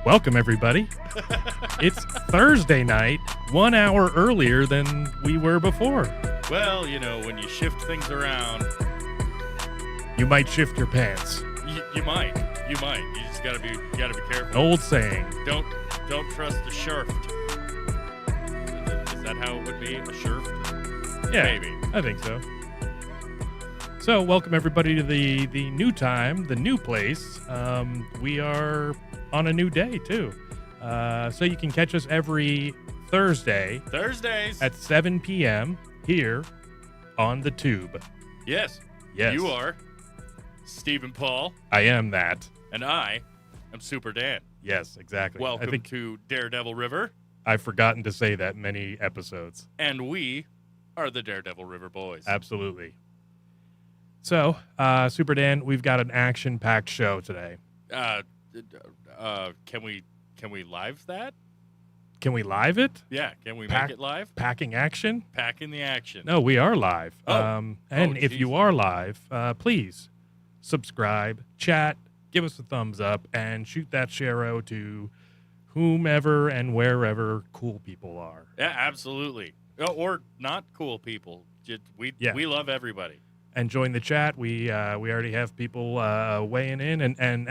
Welcome, everybody. It's Thursday night, 1 hour earlier than we were before. Well, you know, when you shift things around, you might shift your pants. You might. You just gotta be careful. An old saying. Don't trust the shift. Is that how it would be? A shift? Yeah, maybe. I think so. So, welcome everybody to the new time, the new place. We are on a new day too, so you can catch us every Thursdays at 7 p.m. here on the tube. Yes. You are Stephen Paul. I am that. And I am Super Dan. Yes, exactly. Welcome to Daredevil River. I've forgotten to say that many episodes. And we are the Daredevil River Boys. Absolutely. So, Super Dan, we've got an action-packed show today. Can we live that? Can we live it? Yeah, can we make it live? Packing action? Packing the action. No, we are live. Oh. If you are live, please subscribe, chat, give us a thumbs up, and shoot that share-o to whomever and wherever cool people are. Yeah, absolutely. Or not cool people. We love everybody. And join the chat. We already have people weighing in, and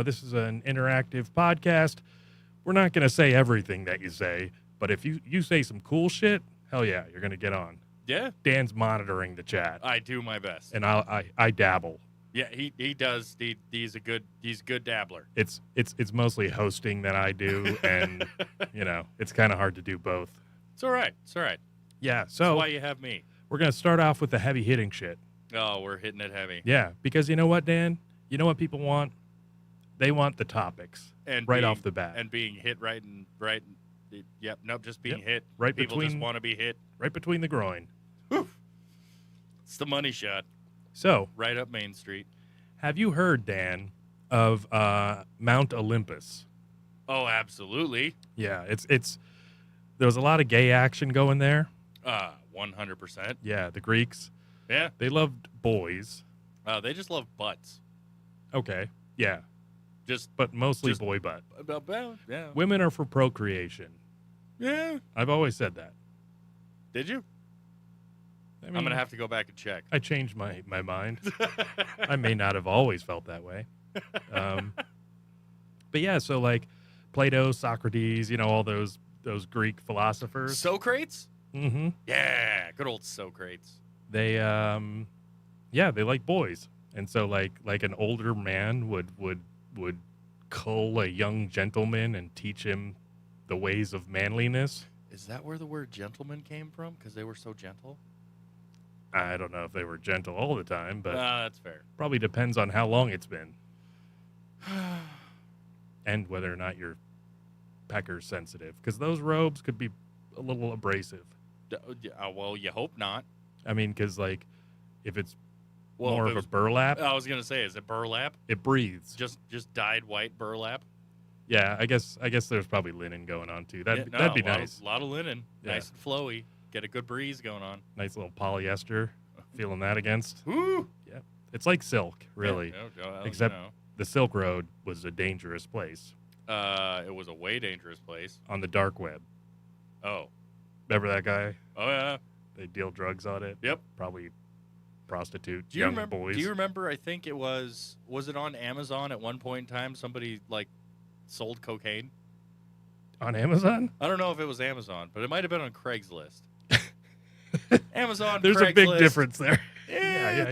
this is an interactive podcast. We're not going to say everything that you say, but if you say some cool shit, hell yeah, you're going to get on. Yeah. Dan's monitoring the chat. I do my best. And I dabble. Yeah, he does. He's a good dabbler. It's mostly hosting that I do, and it's kind of hard to do both. It's all right. Yeah, so that's why you have me. We're going to start off with the heavy hitting shit. Oh, we're hitting it heavy. Yeah, because you know what, Dan? You know what people want? They want the topics and off the bat. And being hit right. Yep, nope, just being hit. Right people between, just want to be hit. Right between the groin. Whew. It's the money shot. So. Right up Main Street. Have you heard, Dan, of Mount Olympus? Oh, absolutely. Yeah, it's there was a lot of gay action going there. 100%. Yeah, the Greeks. Yeah. They loved boys. They just love butts. Okay. Yeah. But mostly boy butt. Yeah. Women are for procreation. Yeah. I've always said that. Did you? I'm going to have to go back and check. I changed my mind. I may not have always felt that way. But yeah, so like Plato, Socrates, all those Greek philosophers. Socrates? Mm-hmm. Yeah, good old Socrates. They they like boys. And so like an older man would cull a young gentleman and teach him the ways of manliness. Is that where the word gentleman came from? Because they were so gentle? I don't know if they were gentle all the time, but that's fair. Probably depends on how long it's been. And whether or not you're pecker sensitive. Because those robes could be a little abrasive. Well, you hope not. I mean, because like if it's more of a burlap. I was gonna say, is it burlap? It breathes. Just dyed white burlap. Yeah, I guess there's probably linen going on too. That'd be nice. A lot of linen, nice and flowy. get a good breeze going on. Nice little polyester. Feeling that against. Woo! Yeah. It's like silk, really. Yeah, Except the Silk Road was a dangerous place. It was a way dangerous place. On the dark web. Oh. Remember that guy? Oh, yeah. They deal drugs on it. Yep. Probably prostitute boys. Do you remember, I think it was it on Amazon at one point in time, somebody, like, sold cocaine? On Amazon? I don't know if it was Amazon, but it might have been on Craigslist. Amazon, There's Craigslist. a big difference there. Yeah.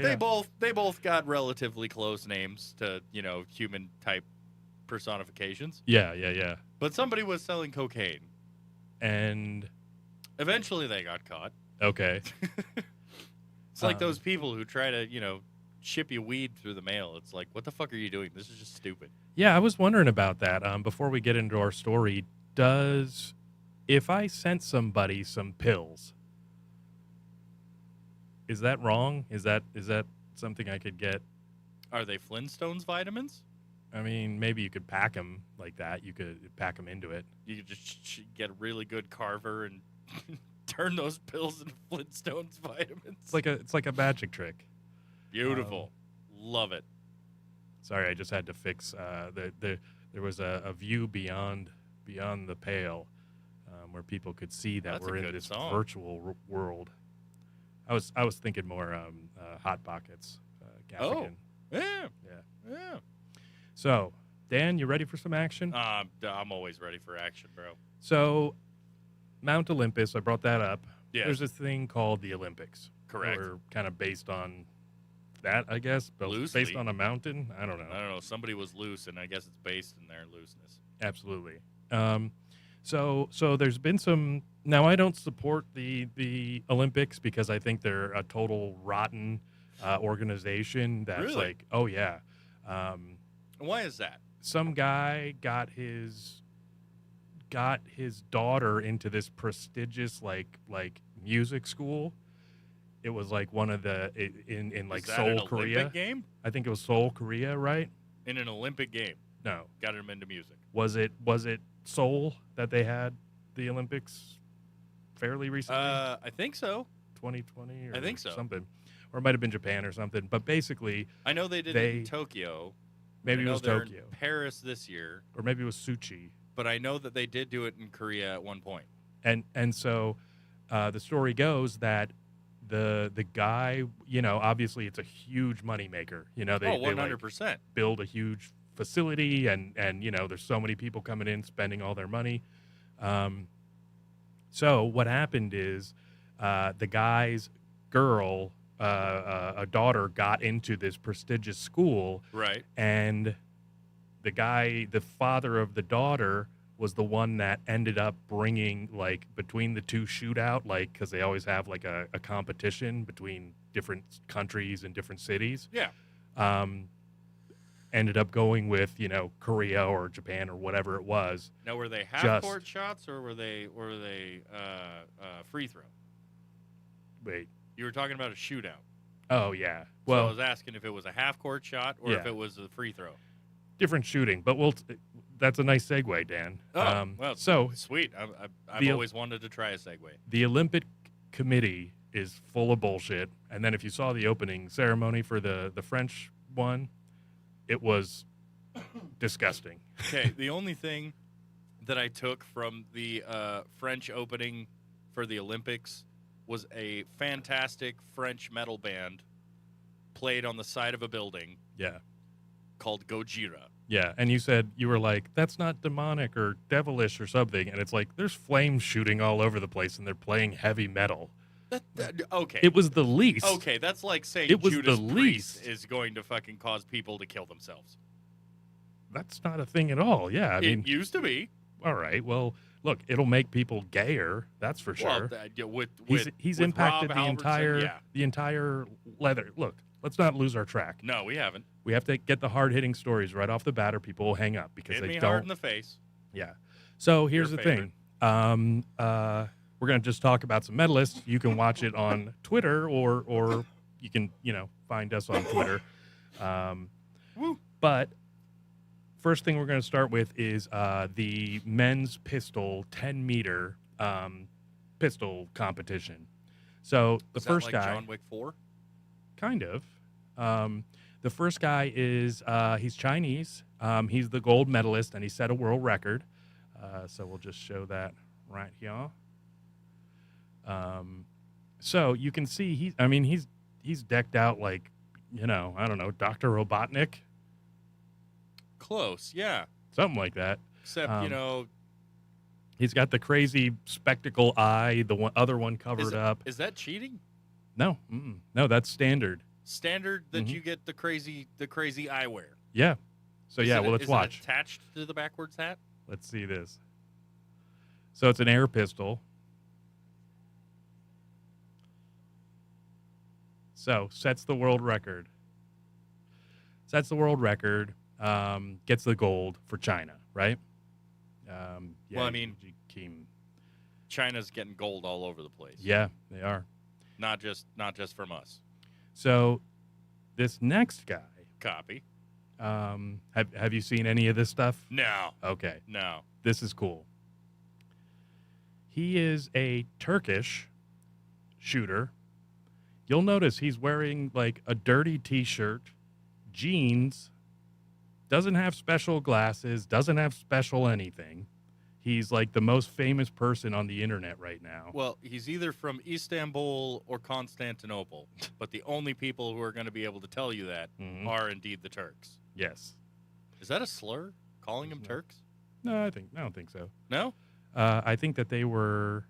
They both got relatively close names to, human type personifications. Yeah. But somebody was selling cocaine. And eventually they got caught. Okay. It's like those people who try to, ship you weed through the mail. It's like, what the fuck are you doing? This is just stupid. Yeah, I was wondering about that. Before we get into our story, if I sent somebody some pills, is that wrong? Is that something I could get? Are they Flintstones vitamins? I mean, maybe you could pack them like that. You could pack them into it. You could just get a really good carver and turn those pills into Flintstones vitamins. It's like a magic trick. Beautiful. Love it. Sorry, I just had to fix there was a view beyond the pale where people could see that we're in this virtual world. I was thinking more Hot Pockets. Gaffigan. Yeah. So, Dan, you ready for some action? I'm always ready for action, bro. So, Mount Olympus, I brought that up. Yes. There's this thing called the Olympics. Correct. Or kind of based on that, I guess. But loosely. Based on a mountain? I don't know. Somebody was loose, and I guess it's based in their looseness. Absolutely. So there's been some. Now, I don't support the Olympics because I think they're a total rotten organization. That's really? Like, oh yeah. Why is that? Some guy got his daughter into this prestigious like music school. It was like one of the in like Seoul, Korea. Olympic game? I think it was Seoul, Korea, right? In an Olympic game. No. Got him into music. Was it Seoul that they had the Olympics fairly recently? I think so. 2020 or I think so. Something. Or it might have been Japan or something. But basically, I know they did it in Tokyo. Maybe it was Tokyo. In Paris this year. Or maybe it was Sochi. But I know that they did do it in Korea at one point. And so the story goes that the guy, obviously it's a huge moneymaker. They 100%. They build a huge facility and there's so many people coming in spending all their money. So what happened is the guy's girl, a daughter, got into this prestigious school. Right. And the father of the daughter was the one that ended up bringing, like, between the two shootout, like, because they always have, like, a competition between different countries and different cities. Yeah. Ended up going with, Korea or Japan or whatever it was. Now, were they half-court shots or were they free throw? Wait. You were talking about a shootout. Oh, yeah. Well, so I was asking if it was a half-court shot or if it was a free throw. Different shooting, but that's a nice segue, Dan. Oh, well, so sweet. I've always wanted to try a segue. The Olympic Committee is full of bullshit. And then if you saw the opening ceremony for the French one, it was disgusting. Okay, the only thing that I took from the French opening for the Olympics was a fantastic French metal band played on the side of a building. Yeah. Called Gojira. Yeah, and you were like, that's not demonic or devilish or something. And it's like, there's flames shooting all over the place and they're playing heavy metal. Okay. It was the least. Okay, that's like saying it was Judas the Priest least. Is going to fucking cause people to kill themselves. That's not a thing at all. Yeah, I mean, it used to be. All right, well, look, it'll make people gayer. That's for sure. He's impacted the entire leather. Look, let's not lose our track. No, we haven't. We have to get the hard-hitting stories right off the bat, or people will hang up because Hit they me don't. Hard in the face. Yeah. So here's the thing. We're gonna just talk about some medalists. You can watch it on Twitter, or you can find us on Twitter. But first thing we're gonna start with is the men's pistol 10 meter. pistol competition. So the Is first that like guy, John Wick 4? kind of. The first guy is he's Chinese. He's the gold medalist, and he set a world record. So we'll just show that right here. So you can see he's decked out like, I don't know, Dr. Robotnik, Close, yeah. something like that. Except, He's got the crazy spectacle eye, the other one covered up. Is that cheating? No, no, that's standard. Standard that you get the crazy eyewear. Yeah. So let's watch. Is it attached to the backwards hat? Let's see this. So it's an air pistol. So sets the world record. Gets the gold for China, right? Well, I mean, China's getting gold all over the place. Yeah, they are. Not just from us. So this next guy. Copy. Have you seen any of this stuff? No. Okay. No. This is cool. He is a Turkish shooter. You'll notice he's wearing like a dirty t-shirt, jeans, doesn't have special glasses, doesn't have special anything. He's like the most famous person on the internet right now. Well, he's either from Istanbul or Constantinople, but the only people who are going to be able to tell you that are indeed the Turks. Yes. Is that a slur? Calling them Turks? No, I don't think so. No? I think that they were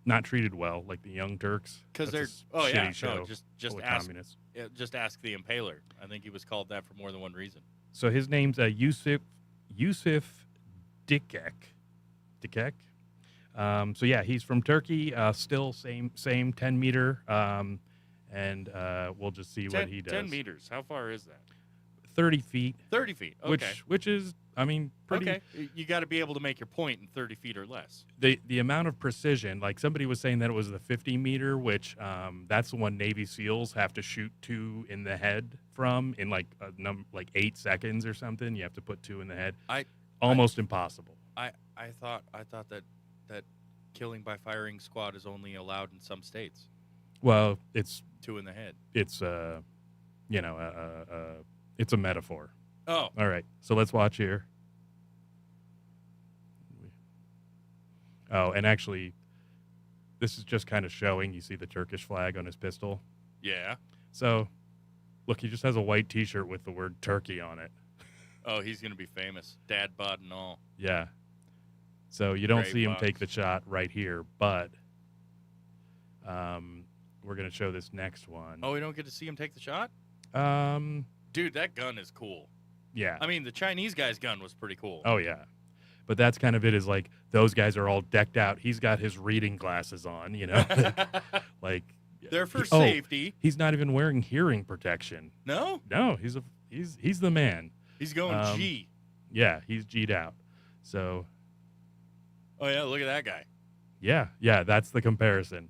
not treated well, like the Young Turks. Because they're shitty show. No, just ask the Impaler. I think he was called that for more than one reason. So his name's Yusuf Dikek. So yeah, he's from Turkey. Still same 10 meter. And we'll just see what he does. 10 meters. How far is that? 30 feet. 30 feet. Okay. Which is, pretty. Okay. You got to be able to make your point in 30 feet or less. The amount of precision, like somebody was saying that it was the 50 meter, which that's the one Navy SEALs have to shoot 2 in the head from in like 8 seconds or something. You have to put 2 in the head. Almost impossible. I thought that killing by firing squad is only allowed in some states. Well, it's 2 in the head. It's it's a metaphor. Oh. All right. So let's watch here. Oh, and actually, this is just kind of showing. You see the Turkish flag on his pistol? Yeah. So, look, he just has a white T-shirt with the word Turkey on it. Oh, he's going to be famous. Dad bod and all. Yeah. So you don't Great see him box. take the shot right here, but we're going to show this next one. Oh, we don't get to see him take the shot? Dude, that gun is cool. Yeah. I mean, the Chinese guy's gun was pretty cool. Oh, yeah. But that's kind of it, is like those guys are all decked out. He's got his reading glasses on, like they're for safety. He's not even wearing hearing protection. No? No, he's the man. He's going G. Yeah, he's G'd out. So. Oh, yeah, look at that guy. Yeah, that's the comparison.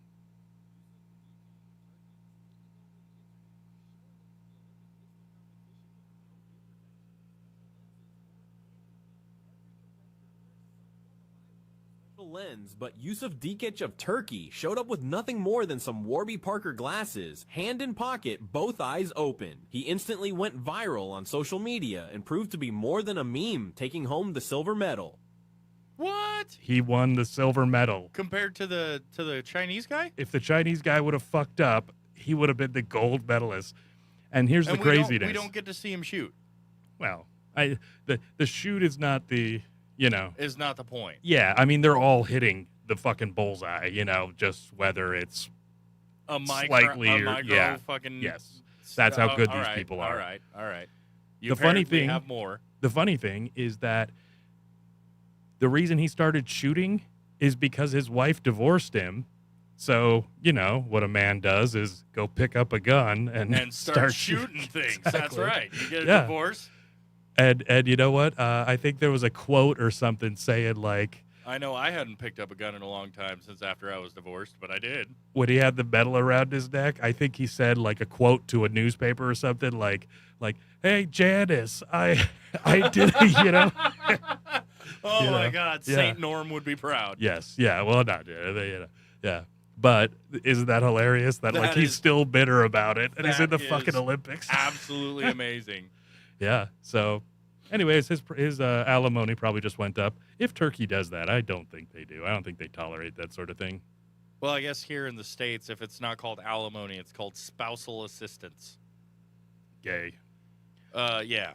Lens, but Yusuf Dikic of Turkey showed up with nothing more than some Warby Parker glasses, hand in pocket, both eyes open. He instantly went viral on social media and proved to be more than a meme, taking home the silver medal. What? He won the silver medal. Compared to the Chinese guy? If the Chinese guy would have fucked up, he would have been the gold medalist. And here's the craziness. We don't get to see him shoot. Well, the shoot is not the, is not the point. Yeah, I mean, they're all hitting the fucking bullseye, just whether it's slightly or yeah. Fucking yes. That's how good these people are. All right. The funny thing, have more. The funny thing is that the reason he started shooting is because his wife divorced him. So, what a man does is go pick up a gun and start shooting things. Exactly. That's right. You get a divorce. And you know what? I think there was a quote or something saying like, I know I hadn't picked up a gun in a long time since after I was divorced, but I did. When he had the medal around his neck, I think he said like a quote to a newspaper or something like, "Hey Janice, I did," Oh You my know? God, Yeah. Saint Norm would be proud. Yes. Yeah. Well, not yeah. But isn't that hilarious? That like That he's is- still bitter about it, and he's in that the fucking is Olympics. Absolutely amazing. Yeah. So, anyways, his alimony probably just went up. If Turkey does that, I don't think they do. I don't think they tolerate that sort of thing. Well, I guess here in the States, if it's not called alimony, it's called spousal assistance. Gay. Yeah.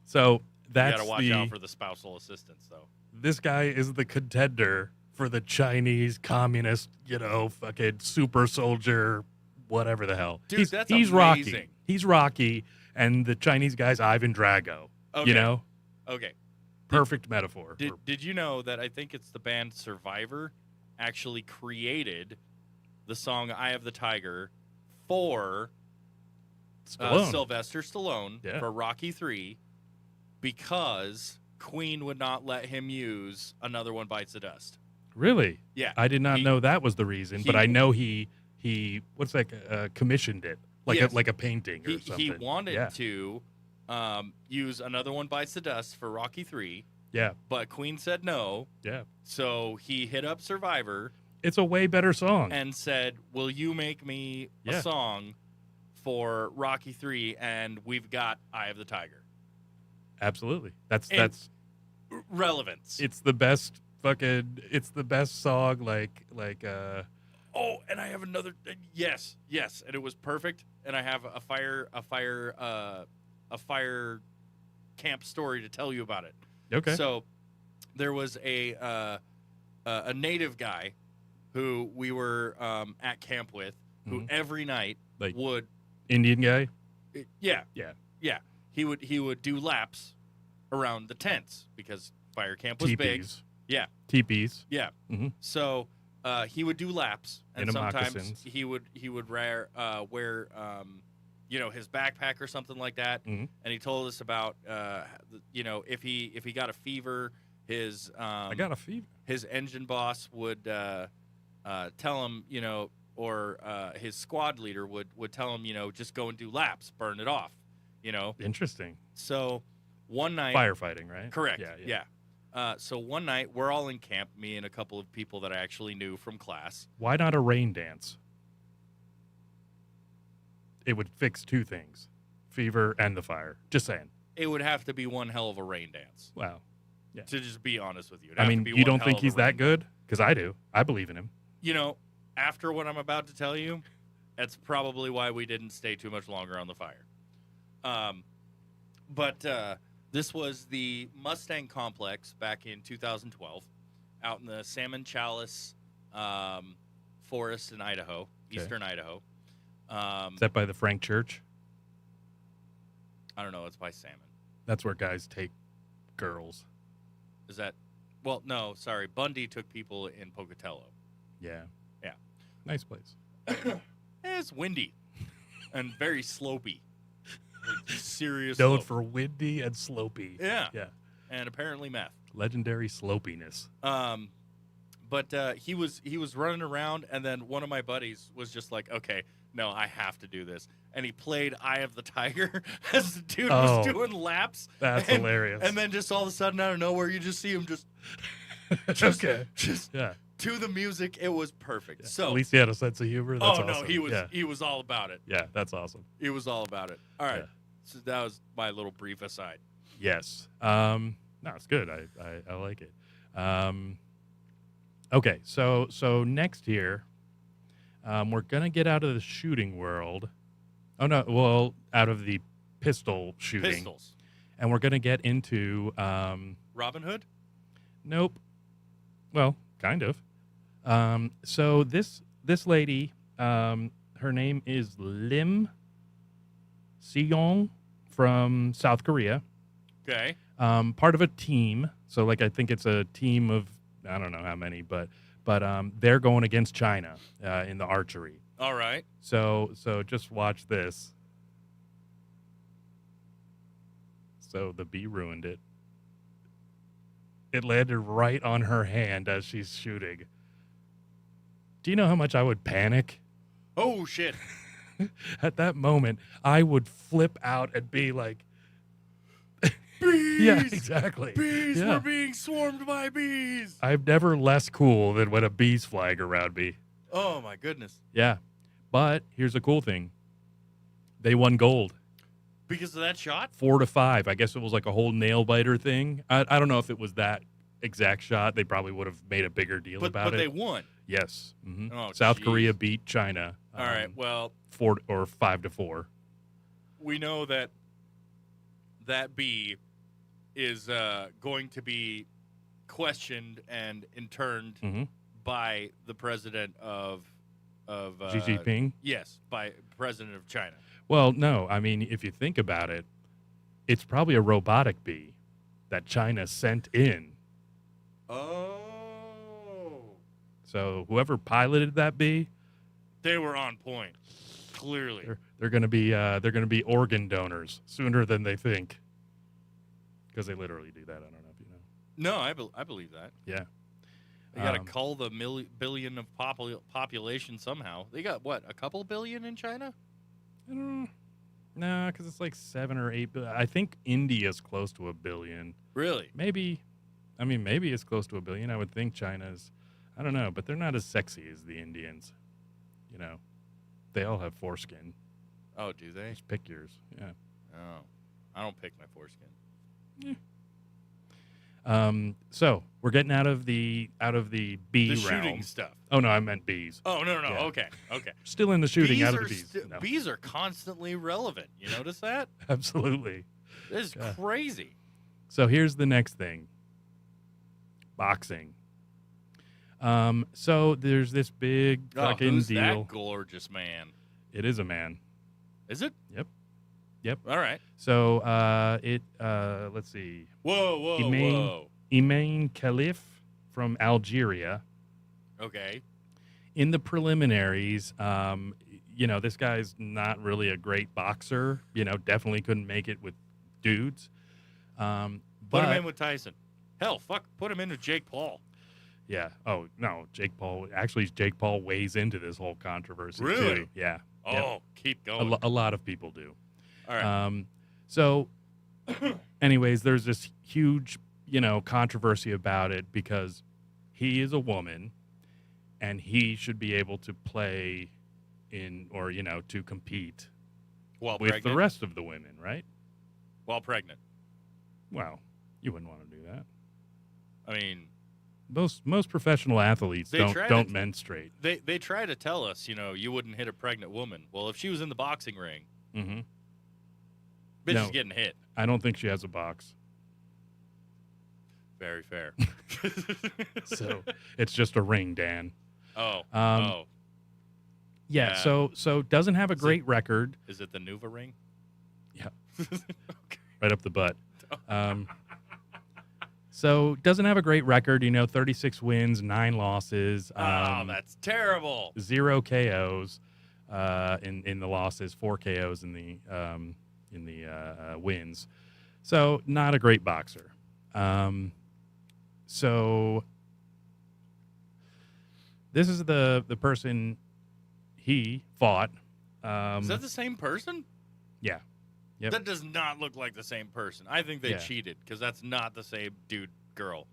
So You that's gotta watch out for the spousal assistance, though. this guy is the contender for the Chinese communist, fucking super soldier, whatever the hell. Dude, that's he's Rocky. amazing. He's Rocky, and the Chinese guy's Ivan Drago. Okay. Okay. Perfect metaphor. Did you know that I think it's the band Survivor actually created the song "Eye of the Tiger" for Stallone. Sylvester Stallone for Rocky III because Queen would not let him use "Another One Bites the Dust." Really? Yeah. I did not know that was the reason, but I know he what's that? Commissioned it like a painting or something. He wanted to use "Another One Bites the Dust" for Rocky III. Yeah. But Queen said no. Yeah. So he hit up Survivor. It's a way better song. And said, "Will you make me a song for Rocky III?" And we've got "Eye of the Tiger." Absolutely. That's relevance. It's the best song like Oh, and I have another yes, and it was perfect. And I have a fire camp story to tell you about it. Okay. So there was a native guy who we were at camp with, who every night would Indian guy. Yeah. He would do laps around the tents because fire camp was big. Yeah. Teepees. Yeah. Mm-hmm. So he would do laps, and in sometimes moccasins. he would wear his backpack or something like that. Mm-hmm. And he told us about if he got a fever, his I got a fever. His engine boss would tell him, or his squad leader would tell him, just go and do laps, burn it off, Interesting. So one night, firefighting, right? Correct. Yeah. So one night we're all in camp, me and a couple of people that I actually knew from class. Why not a rain dance? It would fix two things: fever and the fire. Just saying. It would have to be one hell of a rain dance. Wow. Yeah. To just be honest with you. I mean, you don't think he's that good? Because I do. I believe in him. After what I'm about to tell you, that's probably why we didn't stay too much longer on the fire. But this was the Mustang Complex back in 2012 out in the Salmon Chalice forest in Idaho, eastern Idaho. Is that by the Frank Church? I don't know. It's by Salmon. That's where guys take girls. Is that? Well, no, sorry. Bundy took people in Pocatello. Yeah. Yeah. Nice place. It's windy and very slopey. Like serious Known slope. for windy and slopey. Yeah. Yeah. And apparently meth. Legendary slopiness. But he was running around, and then one of my buddies was just like, okay, no, I have to do this. And he played Eye of the Tiger as the dude was doing laps. That's hilarious. And then just all of a sudden, out of nowhere, you just see him just to the music. It was perfect. Yeah. So at least he had a sense of humor. That's awesome. no, he was all about it. Yeah, that's awesome. He was all about it. All right. Yeah. So that was my little brief aside. Yes. No, it's good. I like it. Okay, so next here, we're gonna get out of the shooting world. Oh no, well, out of the pistol shooting. Pistols. And we're gonna get into Robin Hood? Nope. Well, kind of. So this lady, her name is Lim Seong from South Korea. Okay. Part of a team. So like I think it's a team of I don't know how many, but they're going against China in the archery. All right. So just watch this. So the bee ruined it. It landed right on her hand as she's shooting. Do you know how much I would panic? Oh, shit. At that moment, I would flip out and be like, bees. Yeah, exactly. Bees. Yeah. We're being swarmed by bees. I'm never less cool than when a bee's flying around me. Oh my goodness. Yeah. But here's a cool thing. They won gold. Because of that shot? 4-5. I guess it was like a whole nail biter thing. I don't know if it was that exact shot. They probably would have made a bigger deal about But it. they won. Yes. Mm-hmm. Oh, South geez. Korea beat China. All right. Well, 5-4. we know that that bee is going to be questioned and interned Mm-hmm. by the president of Xi Jinping. Yes, by president of China. Well, no. I mean, if you think about it, it's probably a robotic bee that China sent in. Oh. So whoever piloted that bee, They were on point. Clearly. they're going to be organ donors sooner than they think. Because they literally do that. I don't know if you know. No, I believe that. Yeah. They got to cull the billion of population somehow. They got, what, a couple billion in China? No, because it's like 7 or 8 billion. I think India's close to 1 billion. Really? Maybe it's close to 1 billion. I would think China's, I don't know, but they're not as sexy as the Indians. You know, they all have foreskin. Oh, do they? Just pick yours. Yeah. Oh, I don't pick my foreskin. So we're getting out of the bee The realm. shooting stuff. Oh no, I meant bees. Oh, no. Yeah. Okay. Still in the shooting, Bees out of are the bees. No. Bees are constantly relevant. You notice that? Absolutely. This is Yeah. crazy. So here's the next thing. Boxing. So there's this big fucking who's deal. that gorgeous man? It is a man. Is it? Yep. All right. So let's see. Whoa. Imane Khalif from Algeria. Okay. In the preliminaries, this guy's not really a great boxer. Definitely couldn't make it with dudes. Put him in with Tyson. Hell, fuck. Put him in with Jake Paul. Yeah. Oh, no. Jake Paul. Actually, Jake Paul weighs into this whole controversy, Really? too. Yeah. Oh, Yep. keep going. A lot of people do. All right. So, anyways, there's this huge, controversy about it because he is a woman and he should be able to play to compete While with pregnant. the rest of the women, right? While pregnant. Well, you wouldn't want to do that. I mean, Most professional athletes They try don't to- menstruate. they try to tell us, you wouldn't hit a pregnant woman. Well, if she was in the boxing ring, Mm-hmm. bitch No. is getting hit. I don't think she has a box. Very fair. So it's just a ring, Dan. Oh. Yeah. Yeah. So doesn't have a great record. Is it the Nuva ring? Yeah. Okay. Right up the butt. So doesn't have a great record. 36 wins, 9 losses. That's terrible. 0 KOs in the losses, 4 KOs in the wins. So not a great boxer. So this is the person he fought. Is that the same person? Yeah. Yep. That does not look like the same person. I think they Yeah. cheated because that's not the same dude, girl.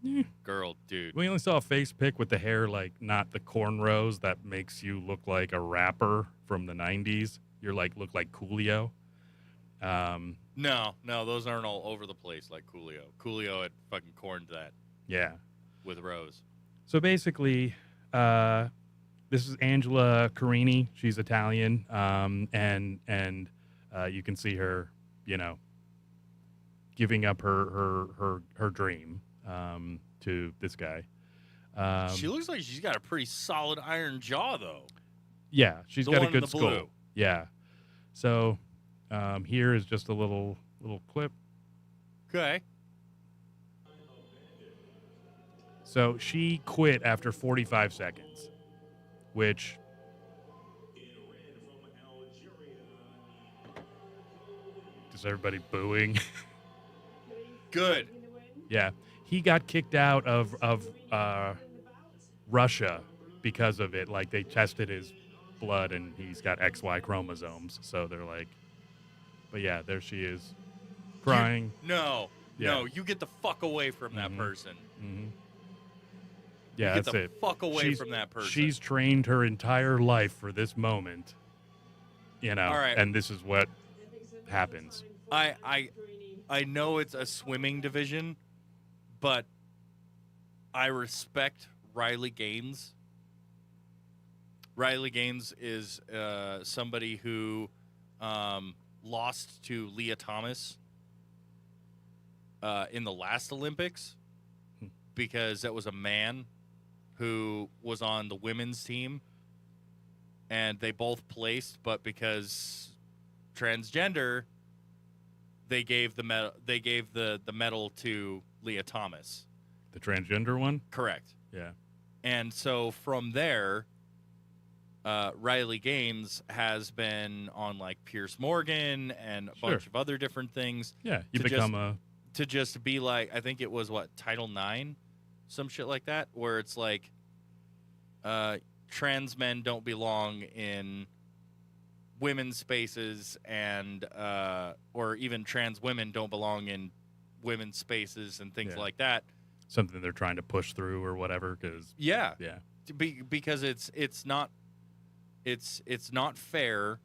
Yeah. Girl, dude. We only saw a face pic with the hair, like not the cornrows that makes you look like a rapper from the 90s. You're look like Coolio. No, those aren't all over the place like Coolio. Coolio had fucking corned that Yeah. with Rose. So basically, this is Angela Carini. She's Italian, and you can see her, giving up her dream to this guy. She looks like she's got a pretty solid iron jaw, though. Yeah, she's The got a one in good the skull. blue. Yeah. So here is just a little clip. Okay. So she quit after 45 seconds, which is everybody booing? Good. Yeah. He got kicked out of Russia because of it. Like, they tested his blood and he's got XY chromosomes. So they're like, but yeah, there she is. crying. No, Yeah. no, you get the fuck away from that person. Mm-hmm. Yeah, Get that's the it. fuck away from that person. She's trained her entire life for this moment, you know, All right. and this is what happens. I know it's a swimming division, but I respect Riley Gaines. Riley Gaines is somebody who lost to Leah Thomas in the last Olympics because that was a man who was on the women's team, and they both placed, but because transgender, they gave the medal. They gave the medal to Leah Thomas. The transgender one? Correct. Yeah. And so from there, Riley Gaines has been on like Piers Morgan and a bunch of other different things. Yeah, you become to just be like, I think it was what, Title IX, some shit like that, where it's like trans men don't belong in women's spaces, and or even trans women don't belong in women's spaces and things like that. Something they're trying to push through or whatever, because because it's not fair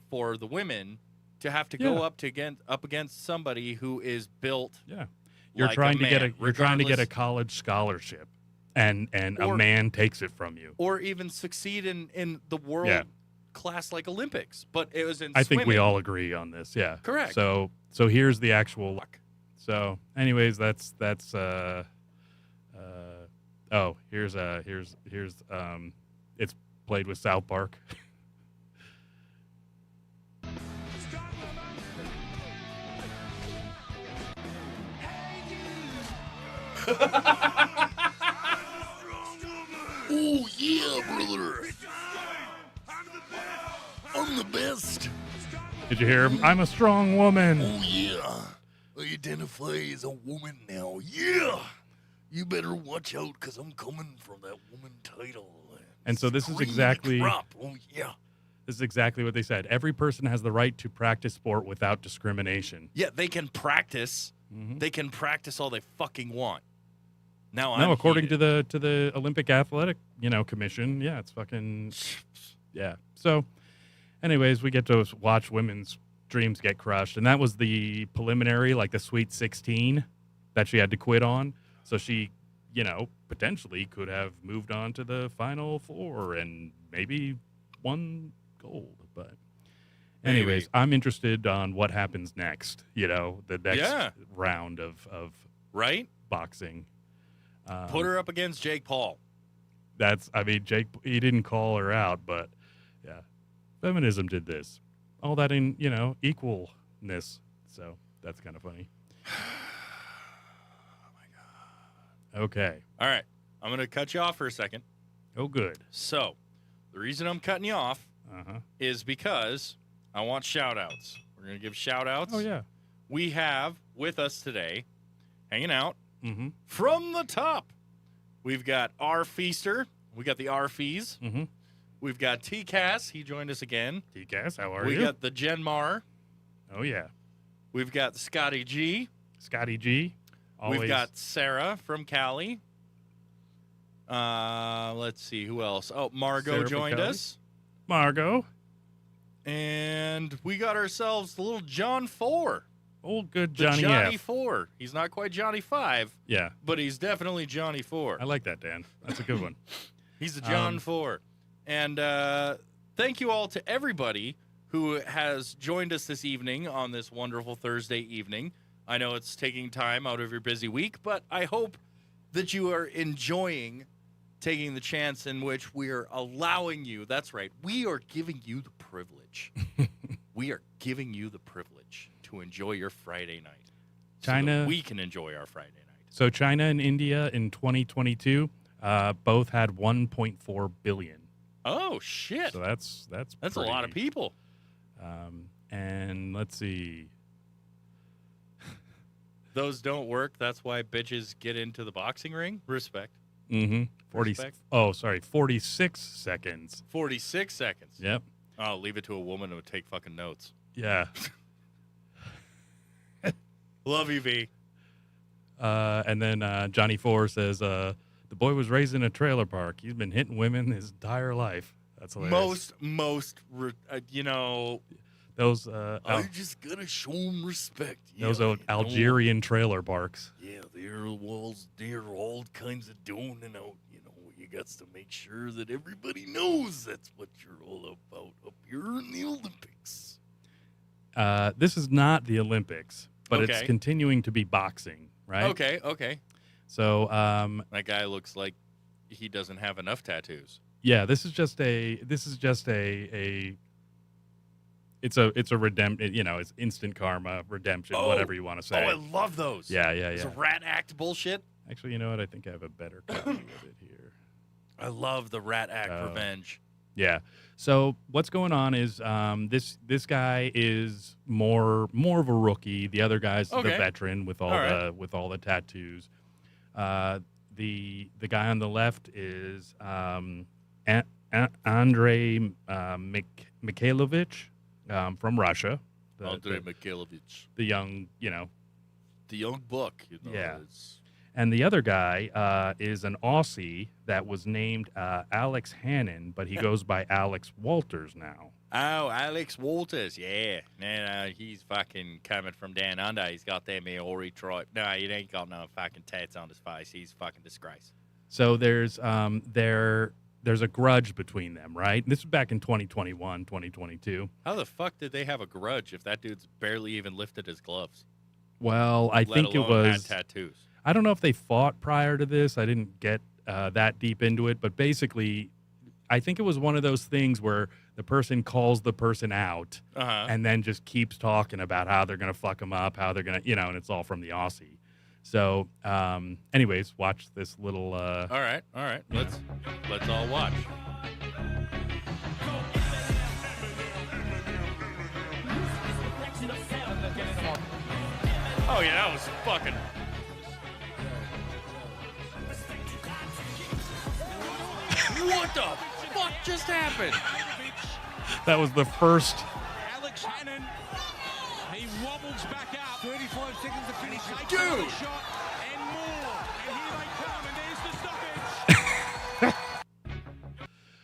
for the women to have to go up against somebody who is built. Yeah, you're trying to get a college scholarship, and a man takes it from you, or even succeed in the world class like Olympics. But it was in. I think we all agree on this. Yeah, correct. So here's the actual. So, anyways, that's here's it's played with South Park. Oh yeah, brother! I'm the best. Did you hear him? I'm a strong woman. Oh yeah, I identify as a woman now. Yeah, you better watch out, because I'm coming from that woman title. And so this is exactly. Oh yeah. This is exactly what they said. Every person has the right to practice sport without discrimination. Yeah, they can practice. Mm-hmm. They can practice all they fucking want. Now, according to the Olympic Athletic, Commission, it's fucking, So, anyways, we get to watch women's dreams get crushed, and that was the preliminary, like the Sweet 16 that she had to quit on. So she, potentially could have moved on to the Final Four and maybe won gold. But, anyways, I'm interested on what happens next. The next round of boxing. Put her up against Jake Paul. Jake, he didn't call her out, but feminism did this. All that in, equalness. So that's kind of funny. Oh my God. Okay. All right. I'm going to cut you off for a second. Oh, good. So the reason I'm cutting you off is because I want shout outs. We're going to give shout outs. Oh, yeah. We have with us today, hanging out, mm-hmm. from the top, we've got R Feaster. We got the R Fees. Mm-hmm. We've got T-Cass. He joined us again. T-Cass, how are you? We got the Genmar. Oh, yeah. We've got Scotty G. Scotty G. Always. We've got Sarah from Cali. Let's see, who else? Oh, Margot Sarah joined us. Margot. And we got ourselves the little John 4. Old good Johnny Johnny F. 4. He's not quite Johnny 5. Yeah. But he's definitely Johnny 4. I like that, Dan. That's a good one. He's a John 4. And thank you all to everybody who has joined us this evening on this wonderful Thursday evening. I know it's taking time out of your busy week, but I hope that you are enjoying taking the chance in which we are allowing you. That's right. We are giving you the privilege. We are giving you the privilege to enjoy your Friday night. China. So that we can enjoy our Friday night. So China and India in 2022 both had 1.4 billion. Oh shit! So that's a lot of people. And let's see. Those don't work. That's why bitches get into the boxing ring. Respect. Mm-hmm. 46 seconds. 46 seconds. Yep. Oh, leave it to a woman to take fucking notes. Yeah. Love you, V. And then Johnny Four says, the boy was raised in a trailer park. He's been hitting women his entire life. That's hilarious. You know, Those I just gotta show him respect. those Yeah, old you know. Algerian trailer parks. Yeah, they're all kinds of doing and out. You know, you got to make sure that everybody knows that's what you're all about up here in the Olympics. This is not the Olympics, but it's Okay. continuing to be boxing, right? Okay. So, That guy looks like he doesn't have enough tattoos. yeah, this is just a it's a redemption, you know, it's instant karma, redemption, Oh. whatever you want to Oh, say. I love those. Yeah. It's a rat act bullshit. Actually, you know what? I think I have a better copy of it here. I love the rat act Oh. revenge. Yeah. So what's going on is this guy is more of a rookie. The other guy's the Okay. veteran with all right. the tattoos. The guy on the left is Andrei Mikhailovich from Russia. Andrei Mikhailovich. The young, you know. The young buck. You know, Yeah. it's- And the other guy is an Aussie that was named Alex Hannon, but he goes by Alex Walters now. Oh, Alex Walters. Yeah. No, he's fucking coming from down under. He's got that Maori tribe. No, he ain't got no fucking tats on his face. He's fucking disgrace. So there's a grudge between them, right? This was back in 2021, 2022. How the fuck did they have a grudge if that dude's barely even lifted his gloves? Well, I Let think it alone had was. tattoos. I don't know if they fought prior to this. I didn't get that deep into it, but basically, I think it was one of those things where the person calls the person out Uh-huh. and then just keeps talking about how they're going to fuck them up, how they're going to, you know, and it's all from the Aussie. So, anyways, watch this little. All right. Let's all watch. Oh yeah, that was fucking. What the fuck just happened? That was the first. Alex Hannon, he wobbles back out. 35 seconds to finish. Dude! Shot and more. And here they come, and there's the stoppage.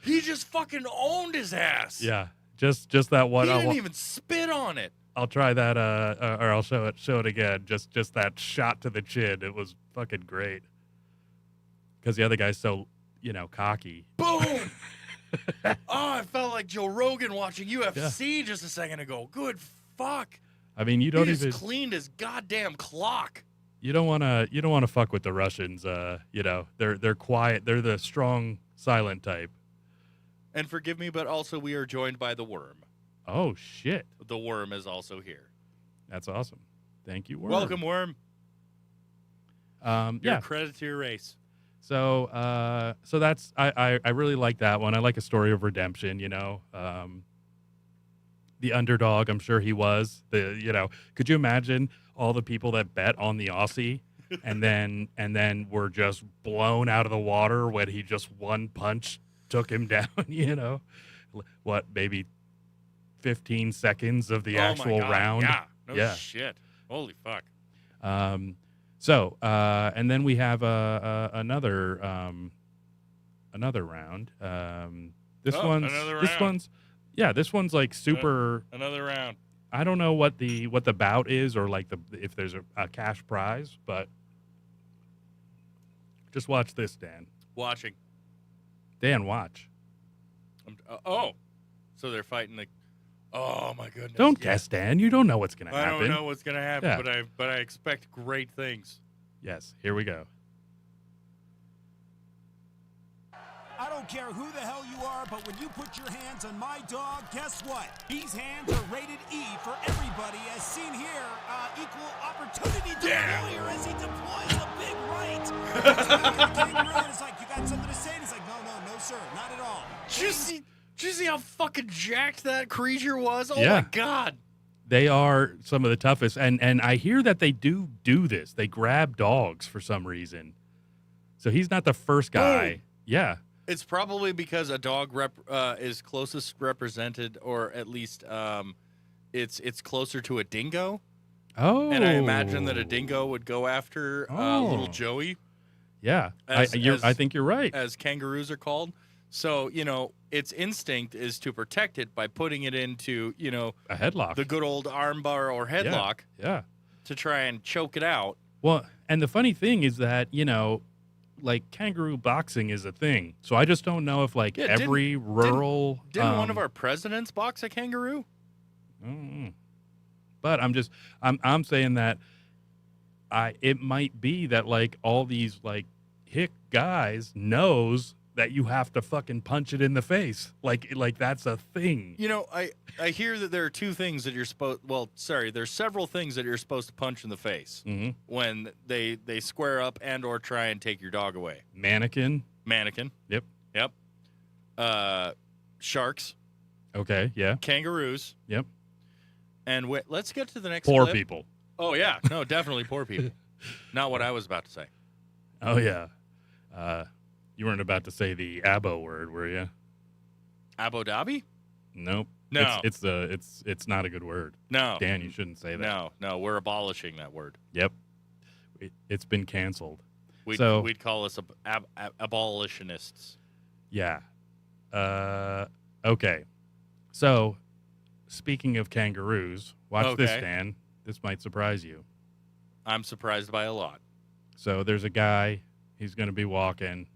He just fucking owned his ass. Yeah, just that one. He I'll, didn't even spit on it. I'll try that, or I'll show it again. Just that shot to the chin. It was fucking great. Because the other guy's so, you know, cocky. Boom! Oh, I felt like Joe Rogan watching UFC just a second ago. Good fuck. I mean, you He don't just even. cleaned his goddamn clock. You don't want to fuck with the Russians. You know, they're quiet. They're the strong, silent type. And forgive me, but also we are joined by the worm. Oh shit, The worm is also here. that's awesome. Thank you, Worm. Welcome, worm. You're Yeah. a credit to your race. So that's I really like that one. I like a story of redemption. You know, the underdog. I'm sure he was. Could you imagine all the people that bet on the Aussie and then were just blown out of the water when he just one punch took him down? You know, what, maybe 15 seconds of the actual Oh my God. round. Yeah. No Yeah. shit. Holy fuck. And then we have another round. This one's like super. Another round. I don't know what the bout is or like if there's a cash prize, but just watch this, Dan. Watching. Dan, watch. So they're fighting the. Oh my goodness. Don't Yeah. guess, Dan. You don't know what's gonna I happen. don't know what's gonna happen, Yeah. but I expect great things. Yes, here we go. I don't care who the hell you are, but when you put your hands on my dog, guess what? These hands are rated E for everybody, as seen here. Equal opportunity deployer as he deploys a big right. It's like, you got something to say? And he's like, no, sir, not at all. Did you see how fucking jacked that creature was? Oh Yeah. my God. They are some of the toughest, and I hear that they do this. They grab dogs for some reason. So he's not the first guy. Yeah. It's probably because a dog is closest represented, or at least it's closer to a dingo. Oh. And I imagine that a dingo would go after little Oh. Joey, Yeah. As- I think you're right. as kangaroos are called. So, its instinct is to protect it by putting it into, A headlock. the good old armbar or headlock Yeah. to try and choke it out. Well, and the funny thing is that, like kangaroo boxing is a thing. So I just don't know if like Yeah, every rural Didn't one of our presidents box a kangaroo? But I'm saying that it might be that like all these like hick guys knows that you have to fucking punch it in the face. Like that's a thing. I hear that there are two things that you're supposed. Well, sorry, there's several things that you're supposed to punch in the face when they square up and or try and take your dog away. Mannequin. Yep. Sharks, Okay. Yeah. kangaroos, Yep. and let's get to the next. Poor clip. people. Oh yeah, no, definitely poor people. Not what I was about to say. Oh yeah. You weren't about to say the abo word, were you? Abu Dhabi? Nope. No. It's not a good word. No. Dan, you shouldn't say that. No, we're abolishing that word. Yep. It's been canceled. We'd call us abolitionists. Yeah. Okay. So, speaking of kangaroos, watch this, Okay. Dan. This might surprise you. I'm surprised by a lot. So, there's a guy. He's going to be walking,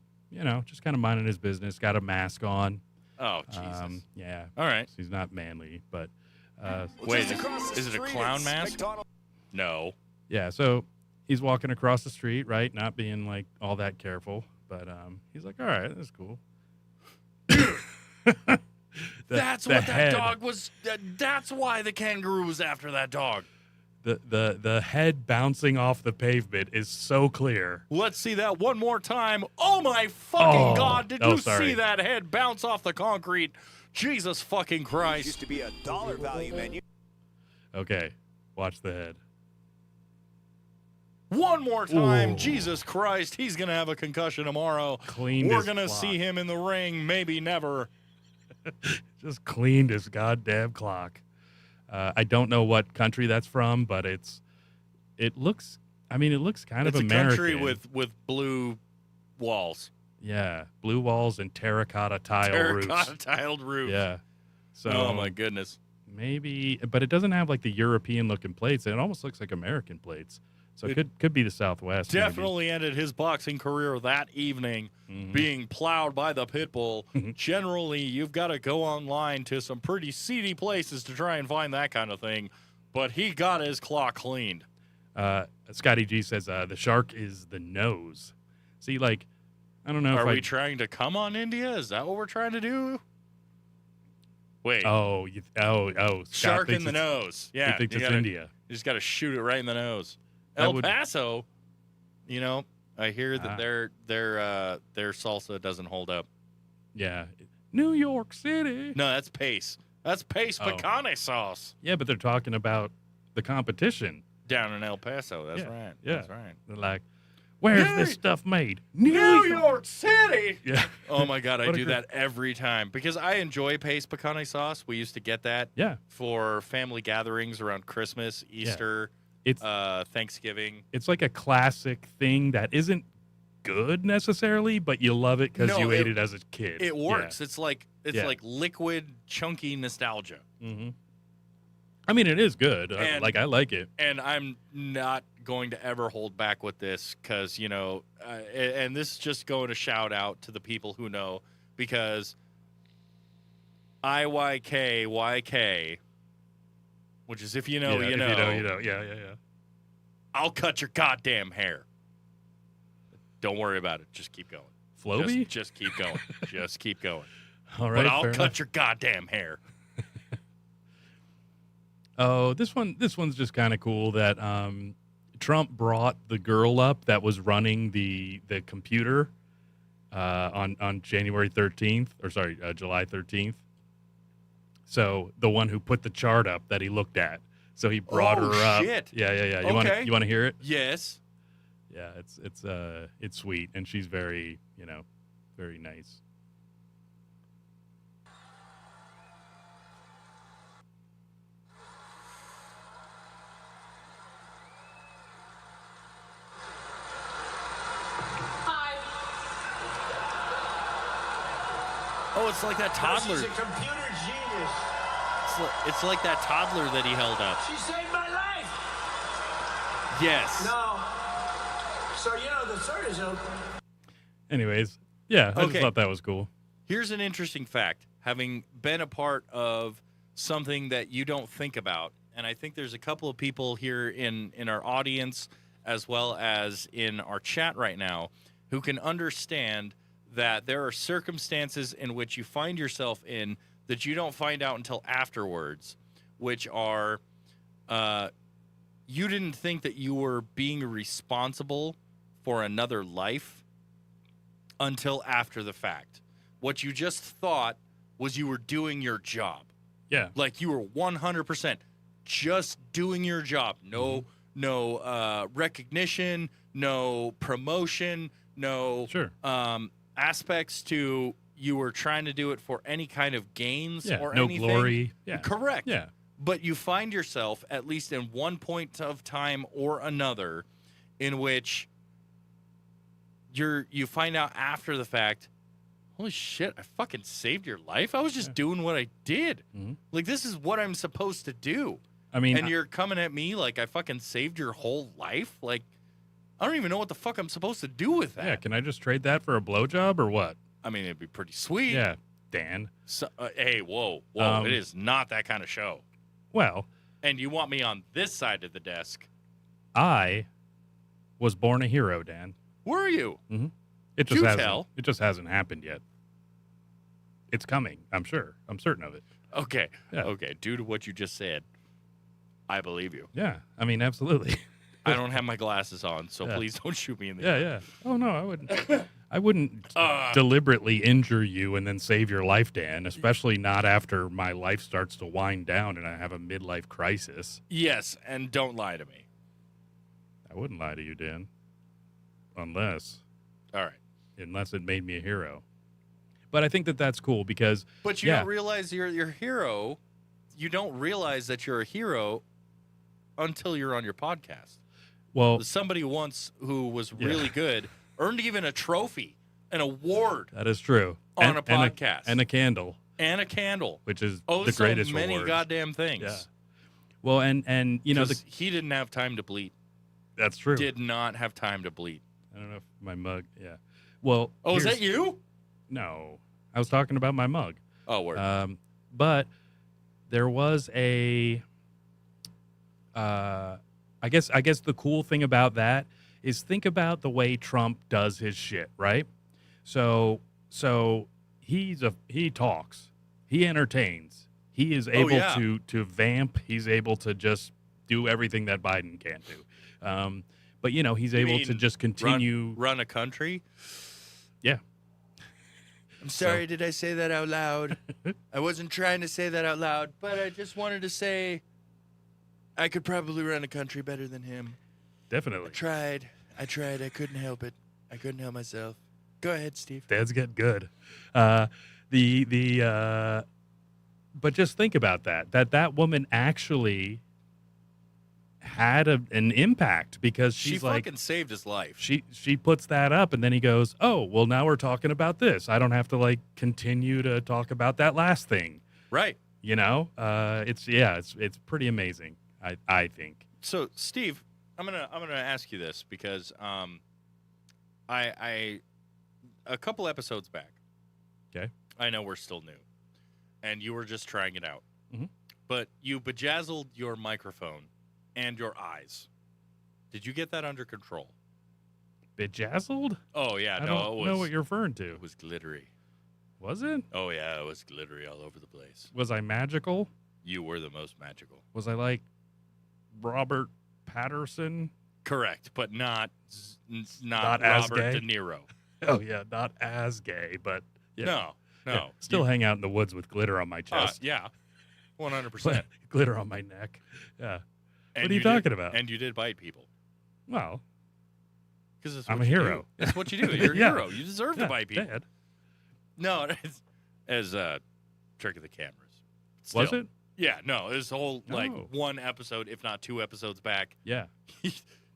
just kind of minding his business, got a mask on. Oh, Jesus. Yeah. All right. He's not manly, but Wait, Just across the is it a street, clown it's mask? McDonald's. No. yeah, so he's walking across the street, right? Not being like all that careful, but he's like, all right, that's cool. That's the what head, that dog was. That's why the kangaroo was after that dog. The head bouncing off the pavement is so clear. Let's see that one more time. Oh my fucking God! Did you sorry. see that head bounce off the concrete? Jesus fucking Christ! Used to be a dollar value menu. Okay, watch the head. One more time, Ooh. Jesus Christ! He's gonna have a concussion tomorrow. Cleaned We're his gonna clock. see him in the ring, maybe never. Just cleaned his goddamn clock. I don't know what country that's from, but it looks kind of It's a American. country with blue walls, yeah, blue walls and terracotta tile terracotta roofs. tiled roofs. Yeah. So Oh my goodness. maybe, but it doesn't have like the European looking plates. It almost looks like American plates. So it could be the Southwest. maybe. Definitely ended his boxing career that evening being plowed by the pit bull. Generally, you've got to go online to some pretty seedy places to try and find that kind of thing. But he got his clock cleaned. Scotty G says the shark is the nose. See, like, I don't know Are if we trying to come on India? Is that what we're trying to do? Wait. Oh, Scott Shark thinks in the it's- nose. Yeah. He thinks you it's gotta- India. You just got to shoot it right in the nose. That El would- Paso, I hear that their salsa doesn't hold up. Yeah, New York City. No, that's pace. That's pace Oh. pecane sauce Yeah, but they're talking about the competition. down in El Paso. That's Yeah, right. yeah. That's right. They're like, where's New- this stuff made? New York City. Yeah. Oh my God, I What a do great- that every time because I enjoy pace pecane sauce. We used to get that Yeah. for family gatherings around Christmas, Easter, It's Thanksgiving. it's like a classic thing that isn't good necessarily, but you love it because No, you it- ate it as a kid. It works. It's like Yeah. liquid, chunky nostalgia. Mm-hmm. I mean, it is good. And- I like it. And I'm not going to ever hold back with this because, and this is just going to shout out to the people who know because IYKYK, which is if you know, yeah, you if know, you know. Yeah. I'll cut your goddamn hair. Don't worry about it. Just keep going. Floby? Just keep going. Just keep going. All right. But I'll fair cut enough. your goddamn hair. Oh, this one's just kind of cool that Trump brought the girl up that was running the computer on January 13th, or sorry, July 13th. So the one who put the chart up that he looked at. So he brought Oh, her up. shit. Yeah. You Okay. want to hear it? Yes. Yeah, it's sweet, and she's very, very nice. Oh, it's like that toddler. She's a computer genius. It's like that toddler that he held up. She saved my life. Yes. No. So, the third is open. Anyways, yeah, I just Okay. thought that was cool. Here's an interesting fact. Having been a part of something that you don't think about, and I think there's a couple of people here in our audience as well as in our chat right now who can understand that there are circumstances in which you find yourself in that you don't find out until afterwards, which are you didn't think that you were being responsible for another life until after the fact. What you just thought was you were doing your job. Yeah. Like you were 100% just doing your job. No recognition, no promotion, no Sure. Aspects to you were trying to do it for any kind of gains Yeah, or no anything. glory. Yeah. Correct. Yeah. But you find yourself, at least in one point of time or another, in which you find out after the fact, holy shit, I fucking saved your life. I was just doing what I did. Mhm. Like, this is what I'm supposed to do. I mean, And you're coming at me like I fucking saved your whole life? Like, I don't even know what the fuck I'm supposed to do with that. yeah, can I just trade that for a blowjob or what? I mean, it'd be pretty sweet. Yeah, Dan. So, hey, whoa. It is not that kind of show. Well, And you want me on this side of the desk. I was born a hero, Dan. Were you? It just Do hasn't. tell. It just hasn't happened yet. It's coming. I'm sure. I'm certain of it. Okay. Yeah. Okay. Due to what you just said, I believe you. Yeah. I mean, absolutely. I don't have my glasses on, so Yeah. please don't shoot me in the Yeah. eye. Yeah. Oh no, I wouldn't. I wouldn't deliberately injure you and then save your life, Dan. Especially not after my life starts to wind down and I have a midlife crisis. Yes, and don't lie to me. I wouldn't lie to you, Dan. Unless All right. it made me a hero. But I think that that's cool because But you yeah. don't realize you're your hero. You don't realize that you're a hero until you're on your podcast. well, Somebody once who was really good earned even a trophy, an award, that is true. on a podcast. and a candle, and a candle. which is Oh, the so greatest many reward. goddamn things. Yeah. Well, and you know, 'Cause he didn't have time to bleed. that's true. Did not have time to bleed. I don't know if my mug. Yeah. Well. Oh, is here's- that you? No, I was talking about my mug. Oh, word. But there was a. I guess the cool thing about that is think about the way Trump does his shit, right? So he talks, he entertains, he is able yeah. to vamp, he's able to just do everything that Biden can't do. But you know, he's You able to mean just continue. Run a country? Yeah. I'm sorry, did I say that out loud? I wasn't trying to say that out loud, but I just wanted to say I could probably run a country better than him. Definitely. I tried. I couldn't help it. I couldn't help myself. Go ahead, Steve. Dad's get good. But just think about that woman actually had an impact because She she's like, fucking saved his life. she puts that up and then he goes, oh, well, now we're talking about this. I don't have to like continue to talk about that last thing. Right. You know, it's pretty amazing. I think. So, Steve, I'm gonna ask you this because I a couple episodes back. Okay. I know we're still new, and you were just trying it out. Mhm. But you bejazzled your microphone and your eyes. Did you get that under control? Bejazzled? Oh yeah, I don't know what you're referring to. It was glittery. Was it? Oh yeah, it was glittery all over the place. Was I magical? You were the most magical. Was I like Robert Patterson? Correct, but not Not as Robert gay? De Niro. Oh yeah, not as gay, but yeah. No. Yeah, still hang out in the woods with glitter on my chest. Yeah, 100%. Glitter on my neck. Yeah. And What are you did- talking about? And you did bite people. Well, Because I'm a hero. That's what you do. You're Yeah. a hero. You deserve to yeah, bite people. Dad. No, it's as a trick of the cameras. Was Still. it? Yeah, no, it was whole like Oh. one episode, if not 2 episodes back. Yeah.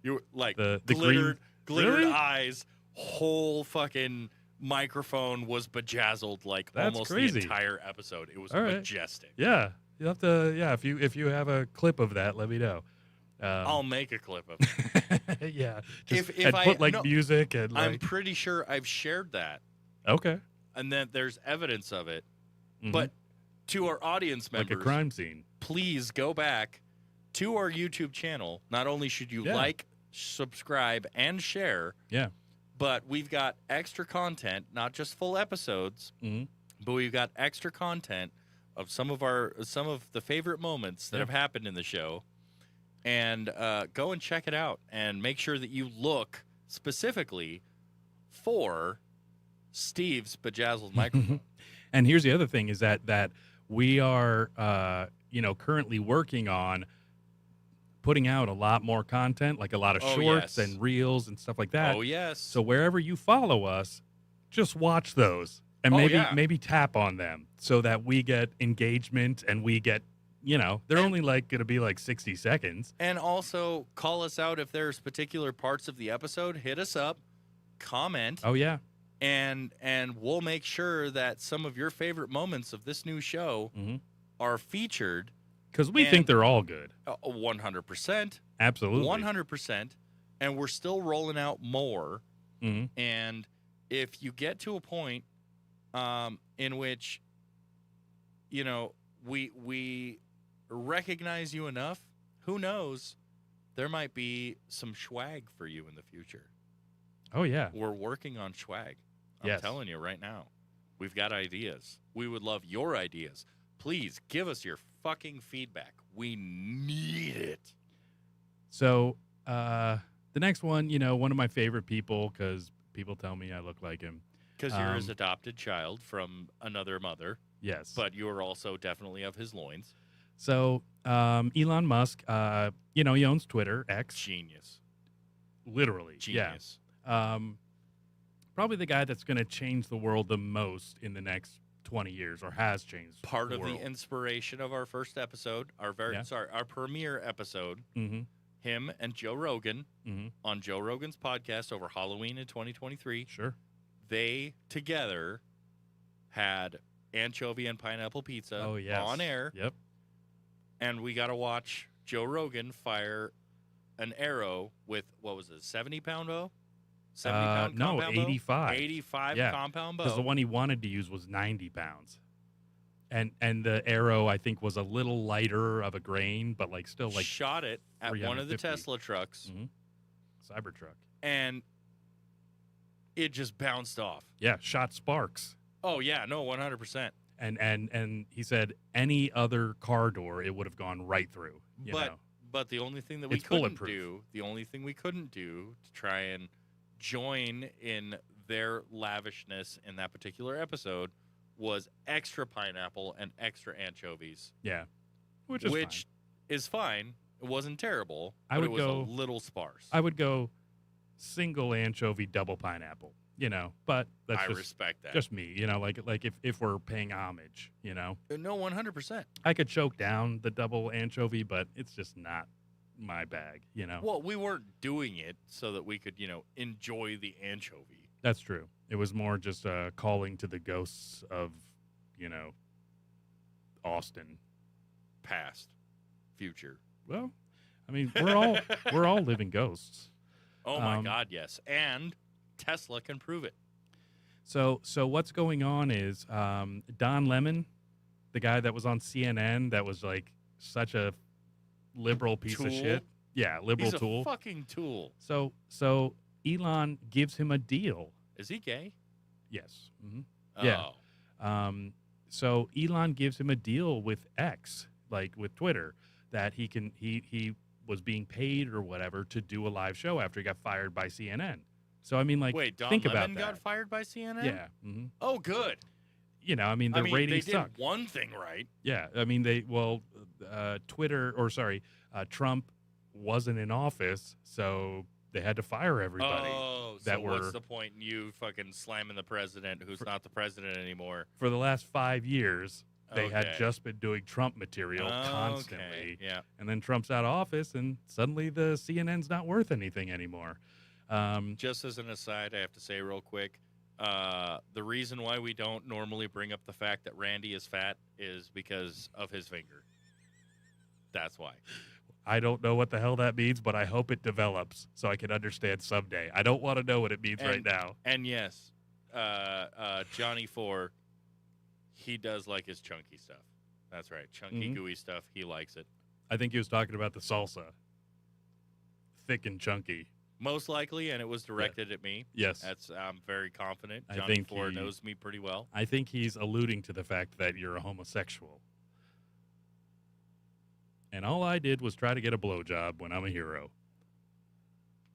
You were like The glittered green- Really? eyes, whole fucking microphone was bejazzled like That's almost crazy. the entire episode. It was All right. majestic. Yeah, you have to. Yeah, if you have a clip of that, let me know. I'll make a clip of it. Yeah, just, If and I- put like no, music and I'm like. pretty sure I've shared that, Okay. and then there's evidence of it. Mhm. But to our audience like members, a crime scene. please go back to our YouTube channel. Not only should you Yeah. like, subscribe, and share, Yeah. but we've got extra content, not just full episodes, Mhm. but we've got extra content of some of the favorite moments that Yeah. have happened in the show. And go and check it out, and make sure that you look specifically for Steve's bejazzled microphone. And here's the other thing: is that we are, currently working on putting out a lot more content, like a lot of Oh, shorts yes. and reels and stuff like that. Oh yes. So wherever you follow us, just watch those and Oh, maybe yeah. maybe tap on them so that we get engagement and we get, they're only like going to be like 60 seconds. And also call us out if there's particular parts of the episode. Hit us up, comment, Oh yeah. and we'll make sure that some of your favorite moments of this new show Mhm. are featured. Cuz we And- think they're all good. 100%. Absolutely. 100%. And we're still rolling out more. Mhm. And if you get to a point in which, we recognize you enough, who knows, there might be some swag for you in the future. Oh yeah. We're working on swag. I'm Yes. telling you right now. We've got ideas. We would love your ideas. Please give us your fucking feedback. We need it. So, the next one, one of my favorite people, cuz people tell me I look like him. Because you're his Um, adopted child from another mother, Yes. but you are also definitely of his loins. So, Elon Musk, he owns Twitter, X, Genius. literally. Genius. Yeah. Probably the guy that's going to change the world the most in the next 20 years, or has changed Part the of world. the inspiration of our first episode, our premiere episode, Mm-hmm. him and Joe Rogan Mm-hmm. on Joe Rogan's podcast over Halloween in 2023, Sure. they together had anchovy and pineapple pizza Oh, yes. on air, Yep. and we got to watch Joe Rogan fire an arrow with, what was it, 70-pound bow? 70-pound no, compound bow? 85. 85 Yeah, compound bow. Because the one he wanted to use was 90 pounds. And the arrow, I think, was a little lighter of a grain, but like still like shot it at one of the 350. Tesla trucks, Mhm. Cybertruck. and it just bounced off. Yeah, shot sparks. Oh, yeah, no, 100%. And he said any other car door, it would have gone right through. You know? But the only thing that we It's couldn't bulletproof. do to try and join in their lavishness in that particular episode was extra pineapple and extra anchovies, Yeah, which is fine. is fine. It wasn't terrible, I but would it was go- a little sparse. I would go single anchovy, double pineapple. But that's I just respect that. just me. Like if we're paying homage, No, 100%. I could choke down the double anchovy, but it's just not my bag. Well, we weren't doing it so that we could, enjoy the anchovy. That's true. It was more just calling to the ghosts of, Austin. Past, future. Well, I mean, we're all living ghosts. Oh my God, yes. And Tesla can prove it. So what's going on is Don Lemon, the guy that was on CNN, that was like such a liberal piece of Tool? shit. Yeah, liberal He's tool. a fucking tool. So Elon gives him a deal. Is he gay? Yes. hmm Oh. Yeah. So Elon gives him a deal with X, like with Twitter, that he was being paid or whatever to do a live show after he got fired by CNN. So I mean, like, Wait, Don think Lemon about that. got fired by CNN? Yeah. hmm Oh, good. I mean, the they ratings did suck. one thing right. Yeah, I mean, Trump wasn't in office, so they had to fire everybody. Oh, that so what's were- the point in you fucking slamming the president who's not the president anymore? For the last 5 years, they had Okay. just been doing Trump material Okay, constantly. yeah. And then Trump's out of office, and suddenly the CNN's not worth anything anymore. Just as an aside, I have to say real quick, The reason why we don't normally bring up the fact that Randy is fat is because of his finger. That's why. I don't know what the hell that means, but I hope it develops so I can understand someday. I don't want to know what it means right now. And yes, Johnny 4, he does like his chunky stuff. That's right. Chunky, gooey stuff. He likes it. I think he was talking about the salsa. Thick and chunky. Most likely, and it was directed at me. Yes. I'm very confident. I Johnny think 4 he- knows me pretty well. I think he's alluding to the fact that you're a homosexual. And all I did was try to get a blowjob when I'm a hero.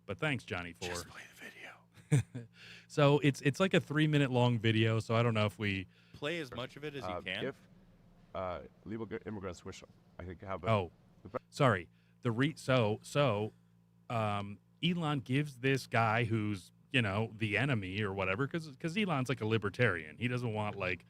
But thanks, Johnny 4. Just play the video. So it's like a 3-minute long video, so I don't know if we... Play as much of it as you can. If legal immigrants wish, I think have a, Oh, sorry. Elon gives this guy who's, the enemy or whatever, because Elon's like a libertarian. He doesn't want, like,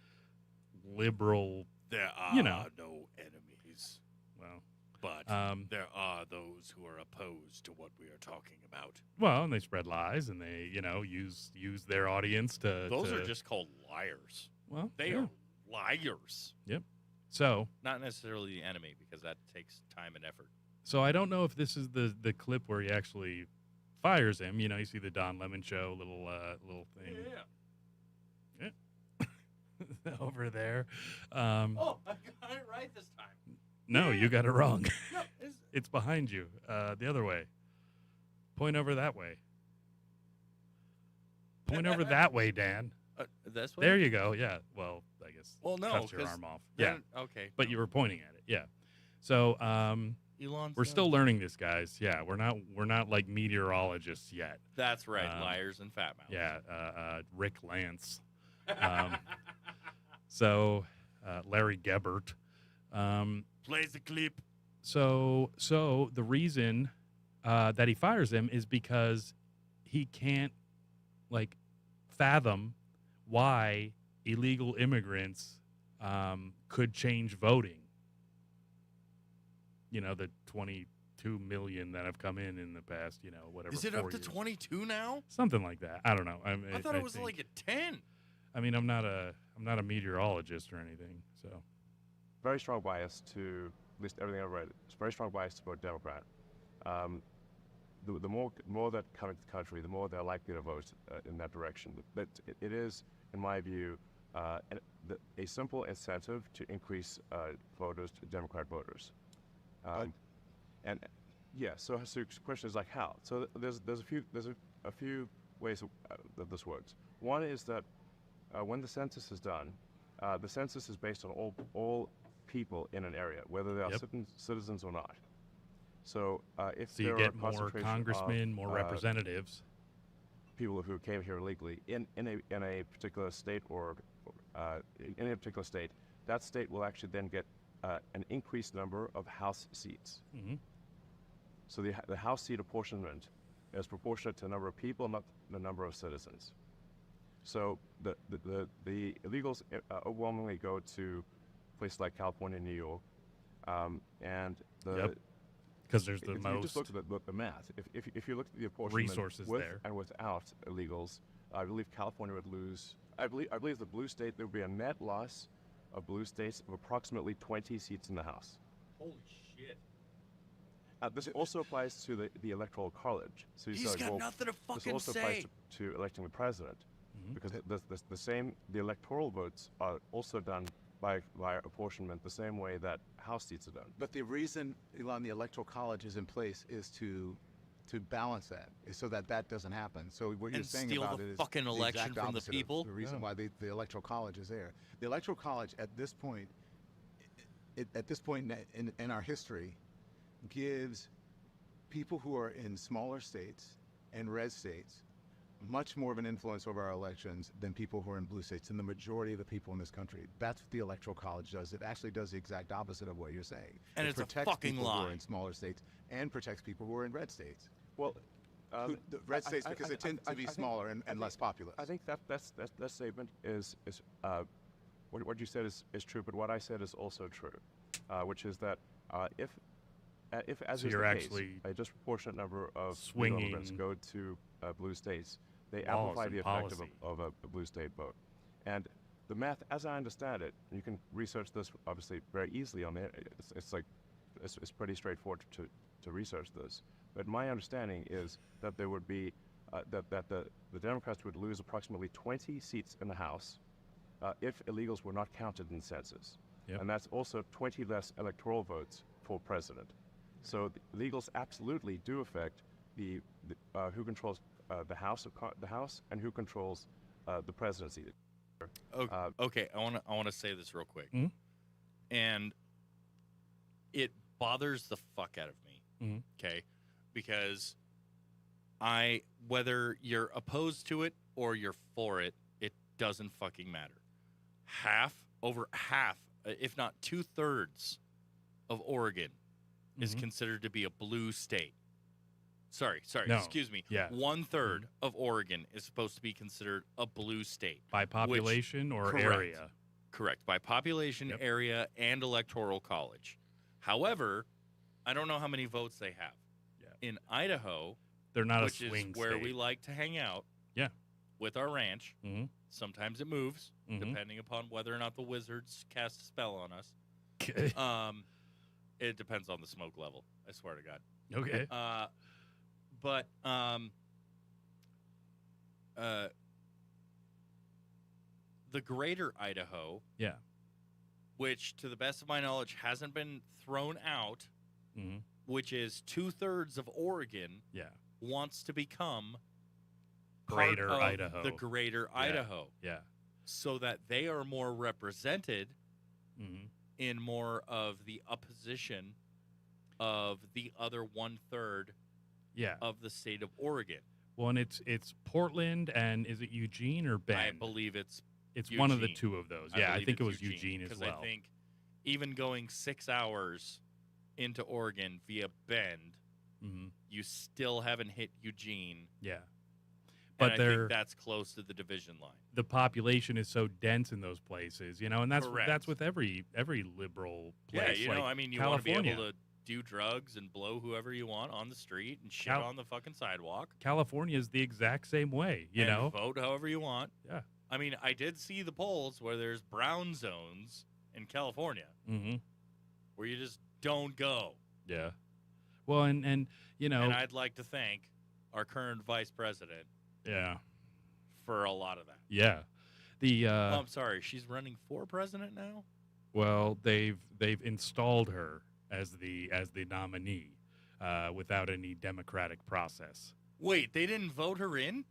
liberal... There are know. no enemies, Well, but there are those who are opposed to what we are talking about. well, and they spread lies, and they, use their audience to... Those to- are just called liars. Well, They yeah. are liars. So... Not necessarily the enemy, because that takes time and effort. So I don't know if this is the clip where he actually fires him. You see the Don Lemon show little thing over there. Oh, I got it right this time. No, you got it wrong. No, It's behind you, the other way. Point over that way. Point over that way, Dan. this way? There you go. Yeah. Well, I guess. Well, no, cuts your 'cause arm off. Yeah, Okay. but you were pointing at it. Yeah. So Elon's we're done. still learning this, guys. Yeah, we're not like meteorologists yet. That's right. Um, Liars and fat mouths. Yeah, Rick Lance. So Larry Gebert. Plays the clip. So the reason that he fires him is because he can't fathom why illegal immigrants could change voting. The 22 million that have come in the past, whatever. Is it 4 up to years. 22 now? Something like that. I don't know. I thought it was think- like at 10. I mean, I'm not a meteorologist or anything. So very strong bias to, at least everything I've read, it's very strong bias to vote Democrat. The more that come into the country, the more they're likely to vote in that direction. But it is, in my view, a simple incentive to increase voters, Democrat voters. And yeah, so the question is how? So there's a few ways that this works. One is that when the census is done, the census is based on all people in an area, whether they are Yep. citizens or not. So if So there you are get a more concentration congressmen, of, more representatives. people who came here illegally in a particular state or in a particular state, that state will actually then get an increased number of House seats. Mm-hmm. So the House seat apportionment is proportionate to the number of people, not the number of citizens. So the illegals overwhelmingly go to places like California and New York, and Yep. Because there's the if you most. just look at the math, if you look at the apportionment resources with there. and without illegals, I believe California would lose. I believe the blue state, there would be a net loss of blue states of approximately 20 seats in the House. Holy shit. This also applies to the Electoral College. So you He's say, got well, nothing to this fucking also say. applies to electing the president, because the electoral votes are also done by apportionment the same way that House seats are done. But the reason, Elon, the Electoral College is in place is to balance that, is so that doesn't happen. So what you're And saying steal about the it is fucking the election exact from the opposite of people? The reason why the Electoral College is there. The Electoral College at this point, in our history, gives people who are in smaller states and red states much more of an influence over our elections than people who are in blue states, and the majority of the people in this country. That's what the Electoral College does. It actually does the exact opposite of what you're saying. And it it's a protects fucking people who lie. are in smaller states and protects people who are in red states. Well, The red states, because they tend to be smaller and less populous. I think that statement is what you said is true, but what I said is also true, which is that if as So is you're the case, actually a disproportionate number of swinging- immigrants go to blue states, they laws amplify and the effect policy. of a blue state vote. And the math, as I understand it, you can research this obviously very easily on there. It's pretty straightforward to research this. But my understanding is that there would be that the Democrats would lose approximately 20 seats in the House if illegals were not counted in the census. Yep. And that's also 20 less electoral votes for president. So the illegals absolutely do affect the who controls the House and who controls the presidency. Okay, I want to say this real quick, Mhm. and it bothers the fuck out of me. Mhm. Okay, because whether you're opposed to it or you're for it, it doesn't fucking matter. Over half, if not 2/3 of Oregon is Mhm. considered to be a blue state. Sorry, No. excuse me. Yeah. 1/3 of Oregon is supposed to be considered a blue state. By population or correct. area? Correct, by population, Yep. area, and electoral college. However, I don't know how many votes they have. Yeah. In Idaho, They're not which a swing is where state. we like to hang out Yeah. with our ranch, Mhm. sometimes it moves, Mhm. depending upon whether or not the wizards cast a spell on us. Okay. It depends on the smoke level, I swear to God. Okay. But the greater Idaho, Yeah. which to the best of my knowledge hasn't been thrown out, Mhm. which is 2/3 of Oregon, Yeah. wants to become Greater part of Idaho. the greater Idaho, Yeah. so that they are more represented Mhm. in more of the opposition of the other 1/3 Yeah. of the state of Oregon. Well, and it's Portland and is it Eugene or Bend? I believe it's one of the Eugene. two of those. Yeah, I believe think it it's was Eugene as 'cause well. I think even going 6 hours into Oregon via Bend, Mhm. you still haven't hit Eugene. Yeah. But But I they're think that's close to the division line. the population is so dense in those places, and that's Correct. with every liberal Yeah, place. you like know, I mean, you want to be California. able to do drugs and blow whoever you want on the street and shit Cal- on the fucking sidewalk. California is the exact same way, you and know. vote however you want. Yeah. I mean, I did see the polls where there's brown zones in California Mhm. where you just don't go. Yeah. Well, and And I'd like to thank our current vice president yeah. for a lot of that. Yeah. The Oh, I'm sorry, she's running for president now? well, they've installed her as the nominee without any democratic process. Wait, they didn't vote her in?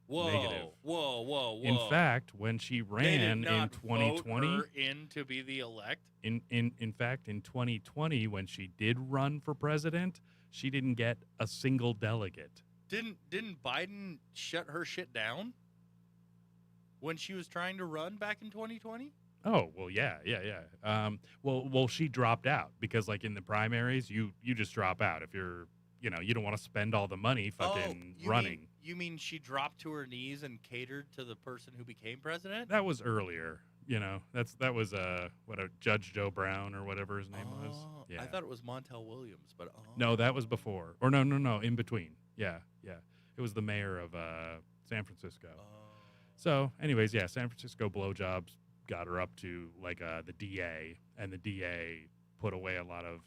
Whoa. Negative. Whoa. In fact, when she they ran did not in 2020, vote her in to be the elect? in fact, in 2020, when she did run for president, she didn't get a single delegate. Didn't Biden shut her shit down when she was trying to run back in 2020? Oh, well, yeah. Well, she dropped out because, like, in the primaries, you just drop out if you're, you don't want to spend all the money fucking running. You mean she dropped to her knees and catered to the person who became president? That was earlier. That was Judge Joe Brown or whatever his name was. Oh, Yeah. I thought it was Montel Williams, but No, that was before. Or no, in between. Yeah. It was the mayor of San Francisco. So, anyways, yeah, San Francisco blowjobs got her up to like the DA, and the DA put away a lot of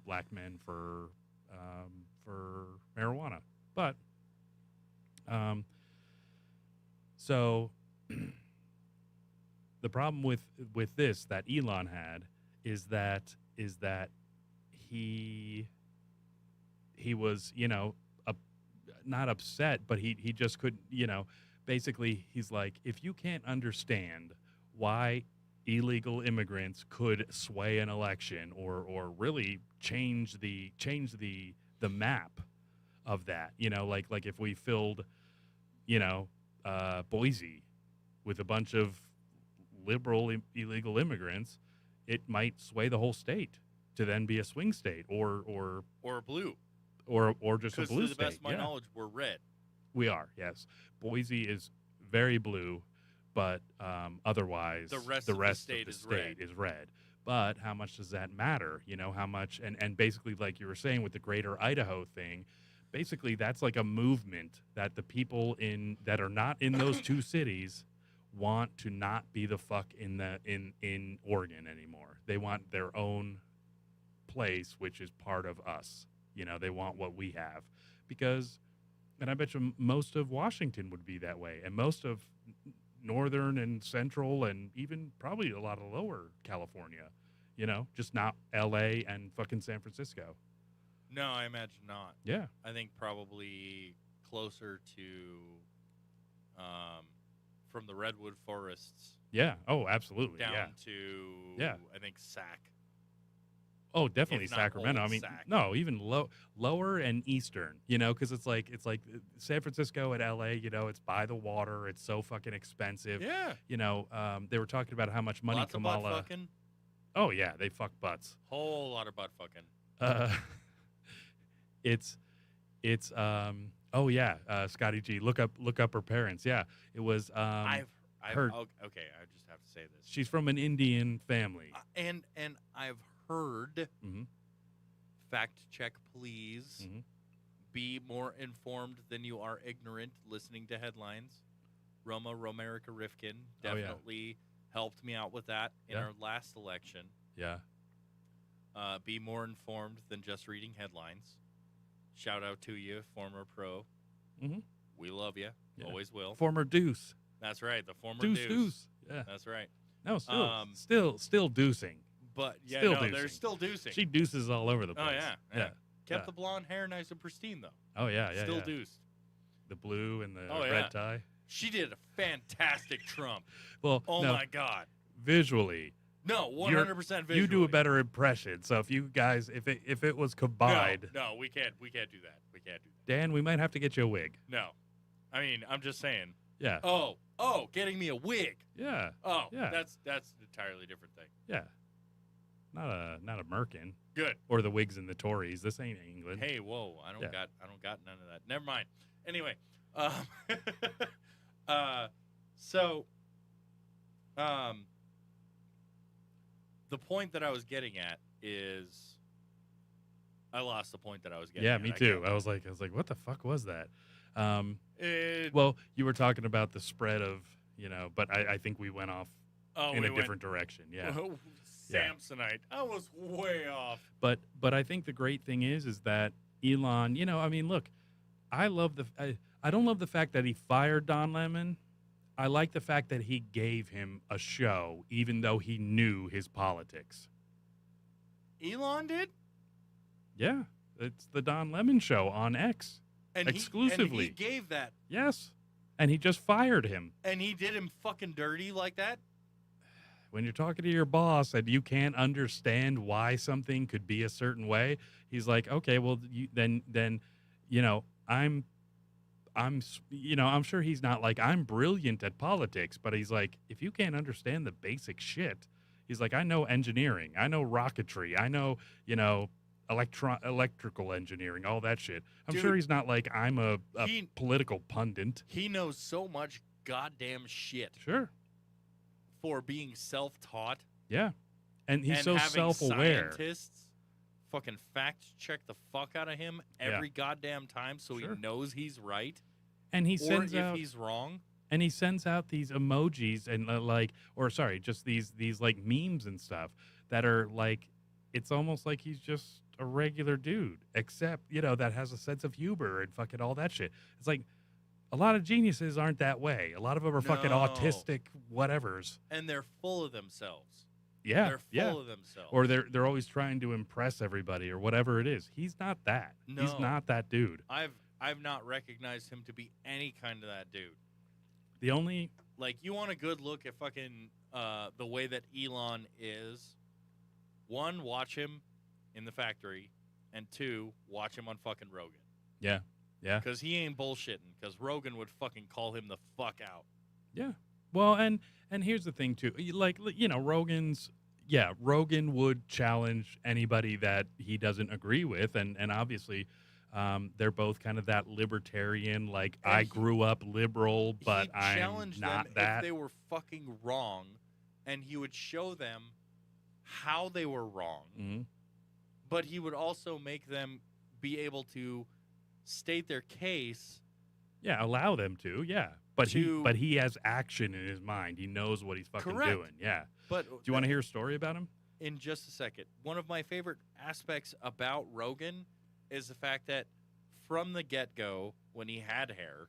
black men for marijuana. But so the problem with this that Elon had is that he was not upset, but he just couldn't basically he's like, if you can't understand why illegal immigrants could sway an election or really change the map of that, like if we filled Boise with a bunch of liberal illegal immigrants, it might sway the whole state to then be a swing state or blue, or just a because blue to the state. best of my knowledge, we're red. We are, yes. Boise is very blue, but otherwise The rest of the state is red. But how much does that matter? How much? And basically, like you were saying with the Greater Idaho thing, basically that's like a movement that the people that are not in those two cities want to not be the fuck in Oregon anymore. They want their own place, which is part of us. You know, they want what we have because, and I bet you most of Washington would be that way, and most of northern and central, and even probably a lot of lower California. You know, just not L.A. and fucking San Francisco. No, I imagine not. Yeah. I think probably closer to from the redwood forests. Yeah. Oh, absolutely. Down to Yeah. I think Sac. Oh, definitely If not Sacramento. I old mean, Sac. no, even lower and eastern. You know, because it's like San Francisco and L.A. You know, it's by the water. It's so fucking expensive. Yeah. You know, they were talking about how much money Lots Kamala. of butt fucking. Oh yeah, they fuck butts. Whole lot of butt fucking. It's oh yeah, Scotty G, look up her parents. Yeah, it was I've heard. Okay, I just have to say this. She's from an Indian family. And I've heard. Mhm. Fact check, please. Mhm. Be more informed than you are ignorant. Listening to headlines. Romerica Rifkin definitely helped me out with that in our last election. Yeah. Be more informed than just reading headlines. Shout out to you, former pro. Mm-hmm. We love you. Yeah. Always will. Former Deuce. That's right. The former Deuce. Yeah. That's right. No, still deucing. But yeah, still no, deucing. they're still deucing. She deuces all over the place. Oh yeah. Kept the blonde hair nice and pristine though. Oh yeah. Still deuced. The blue and the Oh, yeah. red tie. She did a fantastic Trump. Well, Oh no, my God. visually. No, 100% visually. You do a better impression. So if you guys, if it was combined, No, we can't do that. We can't do that. Dan, we might have to get you a wig. No, I mean I'm just saying. Yeah. Oh, getting me a wig. Yeah. Oh, Yeah. that's an entirely different thing. Yeah. Not a Merkin. Good. Or the Whigs and the Tories. This ain't England. Hey, whoa! I don't got none of that. Never mind. Anyway, the point that I was getting at is, I lost the point that I was getting. Yeah, at. me too. I was like, what the fuck was that? It, Well, you were talking about the spread of, you know, but I think we went off in a different direction. Yeah. Samsonite. I was way off. But I think the great thing is that Elon, you know, I mean, look, I don't love the fact that he fired Don Lemon. I like the fact that he gave him a show, even though he knew his politics. Elon did? Yeah, it's the Don Lemon show on X. And exclusively. He gave that. Yes. And he just fired him. And he did him fucking dirty like that? When you're talking to your boss and you can't understand why something could be a certain way, he's like, okay, well, then, you know, I'm sure he's not like, I'm brilliant at politics, but he's like, if you can't understand the basic shit, he's like, I know engineering, I know rocketry, I know, you know, electrical engineering, all that shit. I'm Dude, sure he's not like, I'm a political pundit. He knows so much goddamn shit. Sure. For being self-taught. Yeah. And he's so having self-aware. Scientists fucking fact check the fuck out of him every goddamn time so he knows he's right. And he sends out, if he's wrong. And he sends out these emojis and just these like memes and stuff that are like, it's almost like he's just a regular dude, except, you know, that has a sense of humor and fucking all that shit. It's like, a lot of geniuses aren't that way. A lot of them are fucking autistic whatevers. And they're full of themselves. Yeah. They're full of themselves. Or they're always trying to impress everybody or whatever it is. He's not that. No. He's not that dude. I've not recognized him to be any kind of that dude. The only... Like, you want a good look at fucking the way that Elon is. One, watch him in the factory. And two, watch him on fucking Rogan. Yeah. Yeah. Because he ain't bullshitting. Because Rogan would fucking call him the fuck out. Yeah. Well, and here's the thing, too. Like, you know, Rogan would challenge anybody that he doesn't agree with. And obviously, they're both kind of that libertarian, like, and I grew up liberal, but I'm not that. If they were fucking wrong, and he would show them how they were wrong. Mm-hmm. But he would also make them be able to state their case. Yeah, allow them to. Yeah, but To- he has action in his mind. He knows what he's fucking Correct. doing. Yeah. But Do you want to hear a story about him? in just a second, one of my favorite aspects about Rogan is the fact that from the get-go, when he had hair,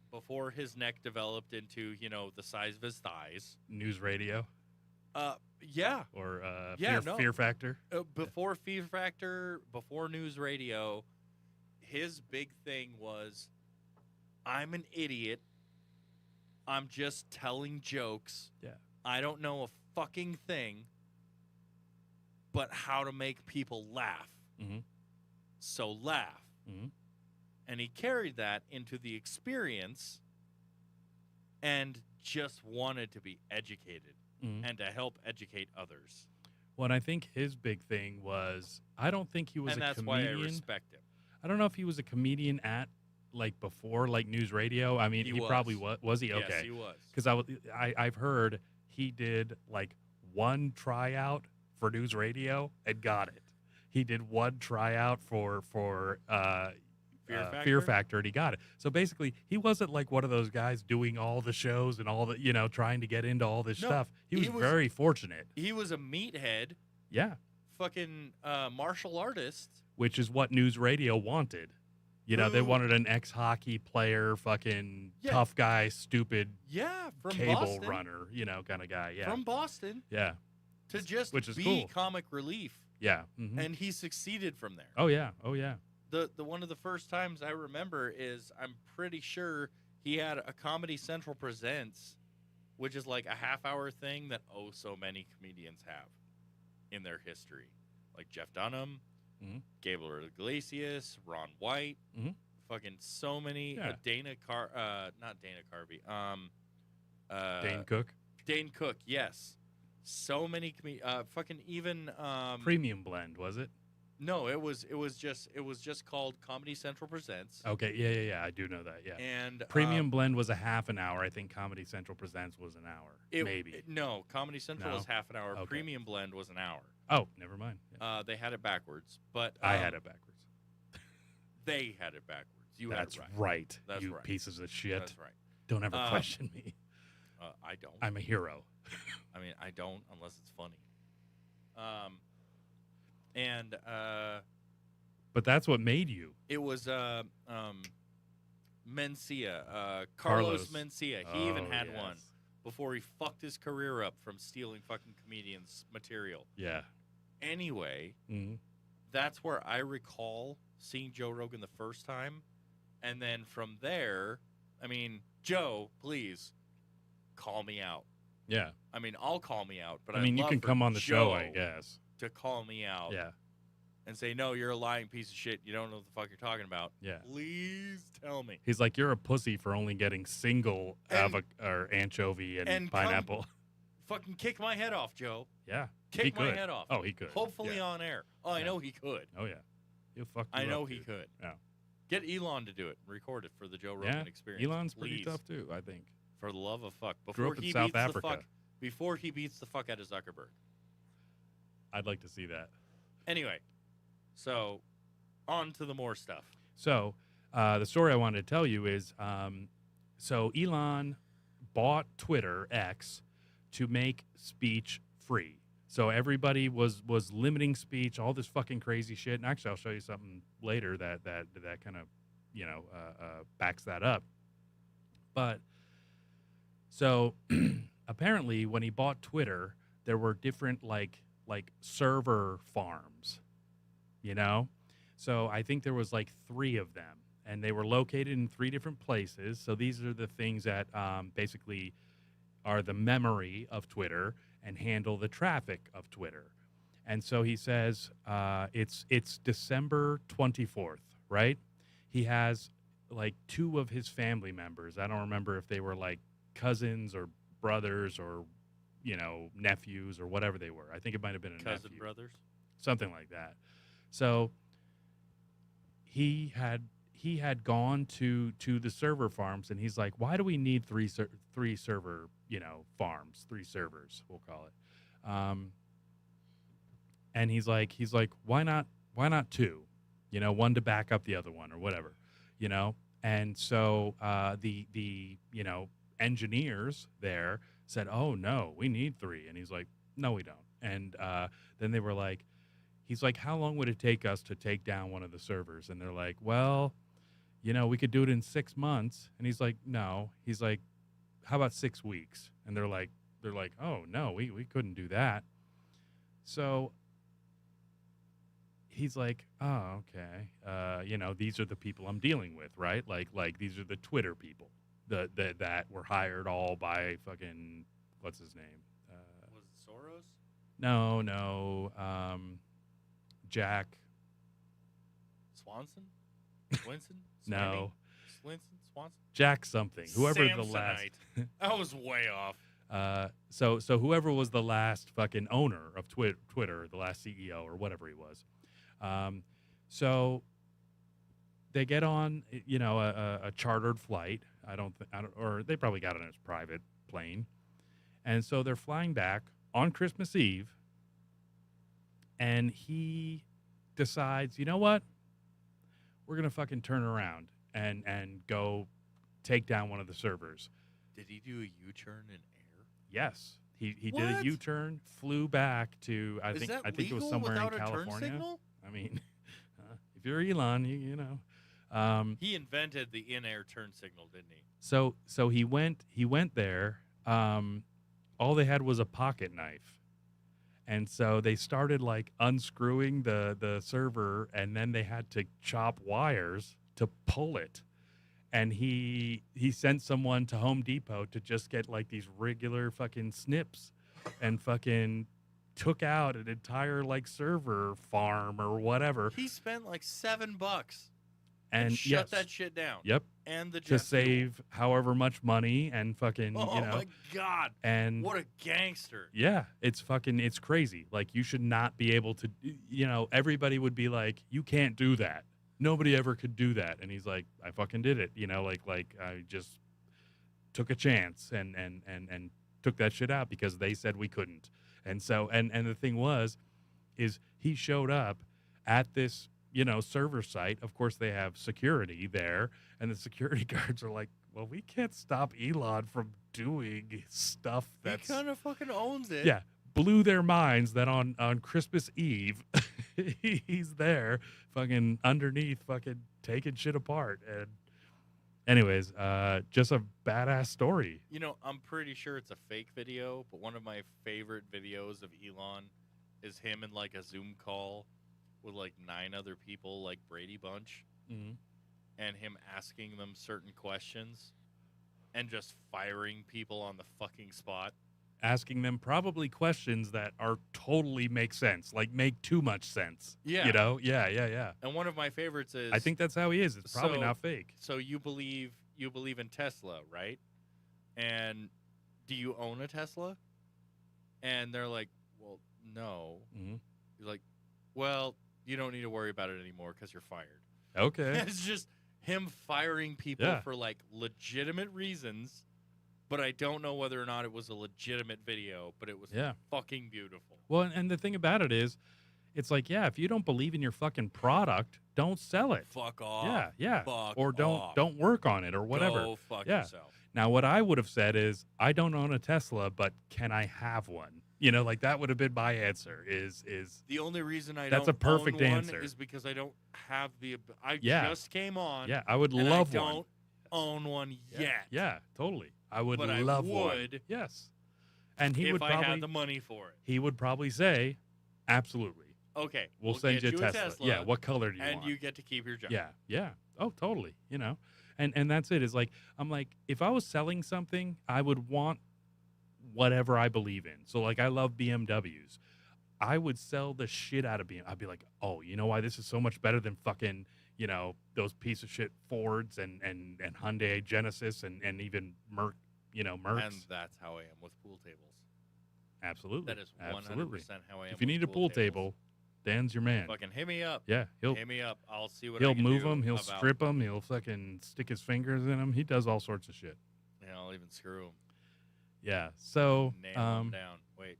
before his neck developed into, the size of his thighs, News radio yeah, or Yeah, Fear Factor? before Fear Factor, before news radio, his big thing was, I'm an idiot. I'm just telling jokes. Yeah. I don't know a fucking thing but how to make people laugh. Mhm. So laugh. Mhm. And he carried that into the experience and just wanted to be educated Mhm. and to help educate others. Well, and I think his big thing was, I don't think he was And a that's why I comedian. respect him. I don't know if he was a comedian at before news radio. I mean, He he was. probably was. Was he? Okay. Yes, he was. Because I've heard he did one tryout for news radio and got it. He did one tryout for Fear Factor and he got it. So basically, he wasn't like one of those guys doing all the shows and all the trying to get into all this No, stuff. He was he was- very fortunate. He was a meathead, Yeah, fucking martial artist. which is what news radio wanted. They Who- wanted an ex-hockey player, fucking Yeah. tough guy, stupid Yeah, from cable Boston. runner, kind of guy. Yeah, From Boston yeah, to just Which is be cool. comic relief. yeah. Mhm. And he succeeded from there. Oh yeah, oh yeah. The one of the first times I remember is I'm pretty sure he had a Comedy Central Presents, which is like a half-hour thing that so many comedians have in their history, like Jeff Dunham, Mhm. Gabriel Iglesias, Ron White, Mhm. fucking so many. Yeah. Not Dana Carvey. Dane Cook, Dane Cook, yes. So many fucking even premium blend, was it? no, it was just called Comedy Central Presents. Okay, yeah. I do know that. Yeah. And Premium blend was a half an hour. I think Comedy Central Presents was an hour, maybe. No, Comedy Central No? was half an hour. Okay. Premium Blend was an hour. Oh, never mind. Yeah. They had it backwards, but I had it backwards. They had it backwards. You That's had it right. right. That's you right. pieces of shit. That's right. Don't ever question me. I don't. I'm a hero. I mean, I don't unless it's funny. But that's what made you. It was Mencia, Carlos. Carlos Mencia. He even Oh, had yes. one before he fucked his career up from stealing fucking comedians' material. Yeah. Anyway, hmm that's where I recall seeing Joe Rogan the first time. And then from there, I mean, Joe, please call me out. Yeah. I mean, I'll call me out, but I mean, I'd you love can for come on the show, I Joe guess. to call me out Yeah. and say, no, you're a lying piece of shit. You don't know what the fuck you're talking about. Yeah. Please tell me. He's like, you're a pussy for only getting single or anchovy and come- pineapple. Fucking kick my head off, Joe. Yeah. Kick he my could. head off. Oh, he could. Hopefully Yeah. on air. Oh, I Yeah. know he could. Oh, yeah. He'll fuck you I up, know he dude. could. Yeah. Get Elon to do it. Record it for the Joe Rogan Yeah. experience. Elon's pretty please. tough, too, I think. For the love of fuck. Grew Before up in he South beats the Africa. fuck. Before he beats the fuck out of Zuckerberg. I'd like to see that. Anyway, so on to the more stuff. So, the story I wanted to tell you is, so Elon bought Twitter X to make speech free. So everybody was limiting speech, all this fucking crazy shit. And actually, I'll show you something later that kind of, backs that up. But so apparently, when he bought Twitter, there were different like server farms, So I think there was like 3 of them, and they were located in 3 different places. So these are the things that basically are the memory of Twitter and handle the traffic of Twitter. And so he says it's December 24th, right? He has like 2 of his family members. I don't remember if they were like cousins or brothers or nephews or whatever they were. I think it might have been a Cousin nephew. brothers. Something like that. So he had gone to the server farms, and he's like, why do we need three server farms, 3 servers, we'll call it. And he's like, why not 2? you know, one to back up the other one or whatever, you know. And so the you know, engineers there said, "Oh no, we need 3." And he's like, "No, we don't." And then they were like, he's like, "How long would it take us to take down one of the servers?" And they're like, "Well, you know, we could do it in 6 months." And he's like, "No." He's like, "How about 6 weeks?" And they're like, "Oh no, we couldn't do that." So he's like, "Oh, okay. You know, these are the people I'm dealing with, right? Like these are the Twitter people that were hired all by fucking what's his name? Was it Soros? No, Jack. Swanson? Swinson? No, Swinson? Swanson? Jack something. Whoever the last. Samsonite. I was way off. So whoever was the last fucking owner of Twitter, the last CEO or whatever he was. So they get on, you know, a chartered flight. Or they probably got on his private plane. And so they're flying back on Christmas Eve. And he decides, you know what? We're going to fucking turn around and go take down one of the servers. Did he do a U-turn in air? Yes. He did a What? U-turn, flew back to, I Is think that it was legal somewhere in without a turn California. signal? I mean, if you're Elon, you know. He invented the in-air turn signal, didn't he? So he went there. All they had was a pocket knife. And so they started like unscrewing the server, and then they had to chop wires to pull it. And he sent someone to Home Depot to just get like these regular fucking snips, and fucking took out an entire like server farm or whatever. He spent like $7 And shut yes, that shit down. Yep. And the To jet fuel. save however much money and fucking, Oh you know. my God. And What a gangster. yeah, it's crazy. Like, you should not be able to, you know, everybody would be like, you can't do that. Nobody ever could do that. And he's like, I fucking did it. You know, like I just took a chance and took that shit out because they said we couldn't. And so, and the thing is he showed up at this, you know, server site. Of course, they have security there, and the security guards are like, well, we can't stop Elon from doing stuff that's He kind of fucking owns it. yeah, blew their minds that on Christmas Eve he's there fucking underneath fucking taking shit apart. And anyways, just a badass story. You know, I'm pretty sure it's a fake video, but one of my favorite videos of Elon is him in like a Zoom call with like 9 other people, like Brady Bunch, and him asking them certain questions and just firing people on the fucking spot. Asking them probably questions that are totally make sense, like make too much sense. Yeah. You know? Yeah. And one of my favorites is I think that's how he is. It's probably So- not fake. so you believe in Tesla, right? And do you own a Tesla? And they're like, well, no. Mhm. He's like, well, you don't need to worry about it anymore because you're fired. Okay. It's just him firing people Yeah. for like legitimate reasons, but I don't know whether or not it was a legitimate video, but it was Yeah. fucking beautiful. Well, and the thing about it is, it's like, yeah, if you don't believe in your fucking product, don't sell it. Fuck off. Yeah. Fuck Or off. don't work on it or whatever. Go fuck Yeah. yourself. Now, what I would have said is, I don't own a Tesla, but can I have one? You know, like that would have been my answer. Is The only reason I That's don't a perfect own answer. one is because I don't have the. I Yeah. just came on. yeah, I would and love I one. don't own one yet. Yeah, totally. I would But I love one. would Yes, and he if would I probably had the money for it. he would probably say, absolutely. Okay, We'll send get you a Tesla. Yeah, what color do you and want? you get to keep your job. Yeah. Oh, totally. You know, and that's it. Is like, I'm like, if I was selling something, I would want whatever I believe in. So like, I love BMWs. I would sell the shit out of BMW. I'd be like, oh, you know why this is so much better than fucking, you know, those piece of shit Fords and Hyundai Genesis and even Mercs. And that's how I am with pool tables. Absolutely. That is 100% Absolutely. how I am. If you with need a pool tables. table, Dan's your man. Fucking hit me up. Yeah, Hit me up. I'll see what I he'll can move do them. He'll about- strip them. He'll fucking stick his fingers in them. He does all sorts of shit. Yeah, I'll even screw them. Yeah. So, Nail them down. Wait.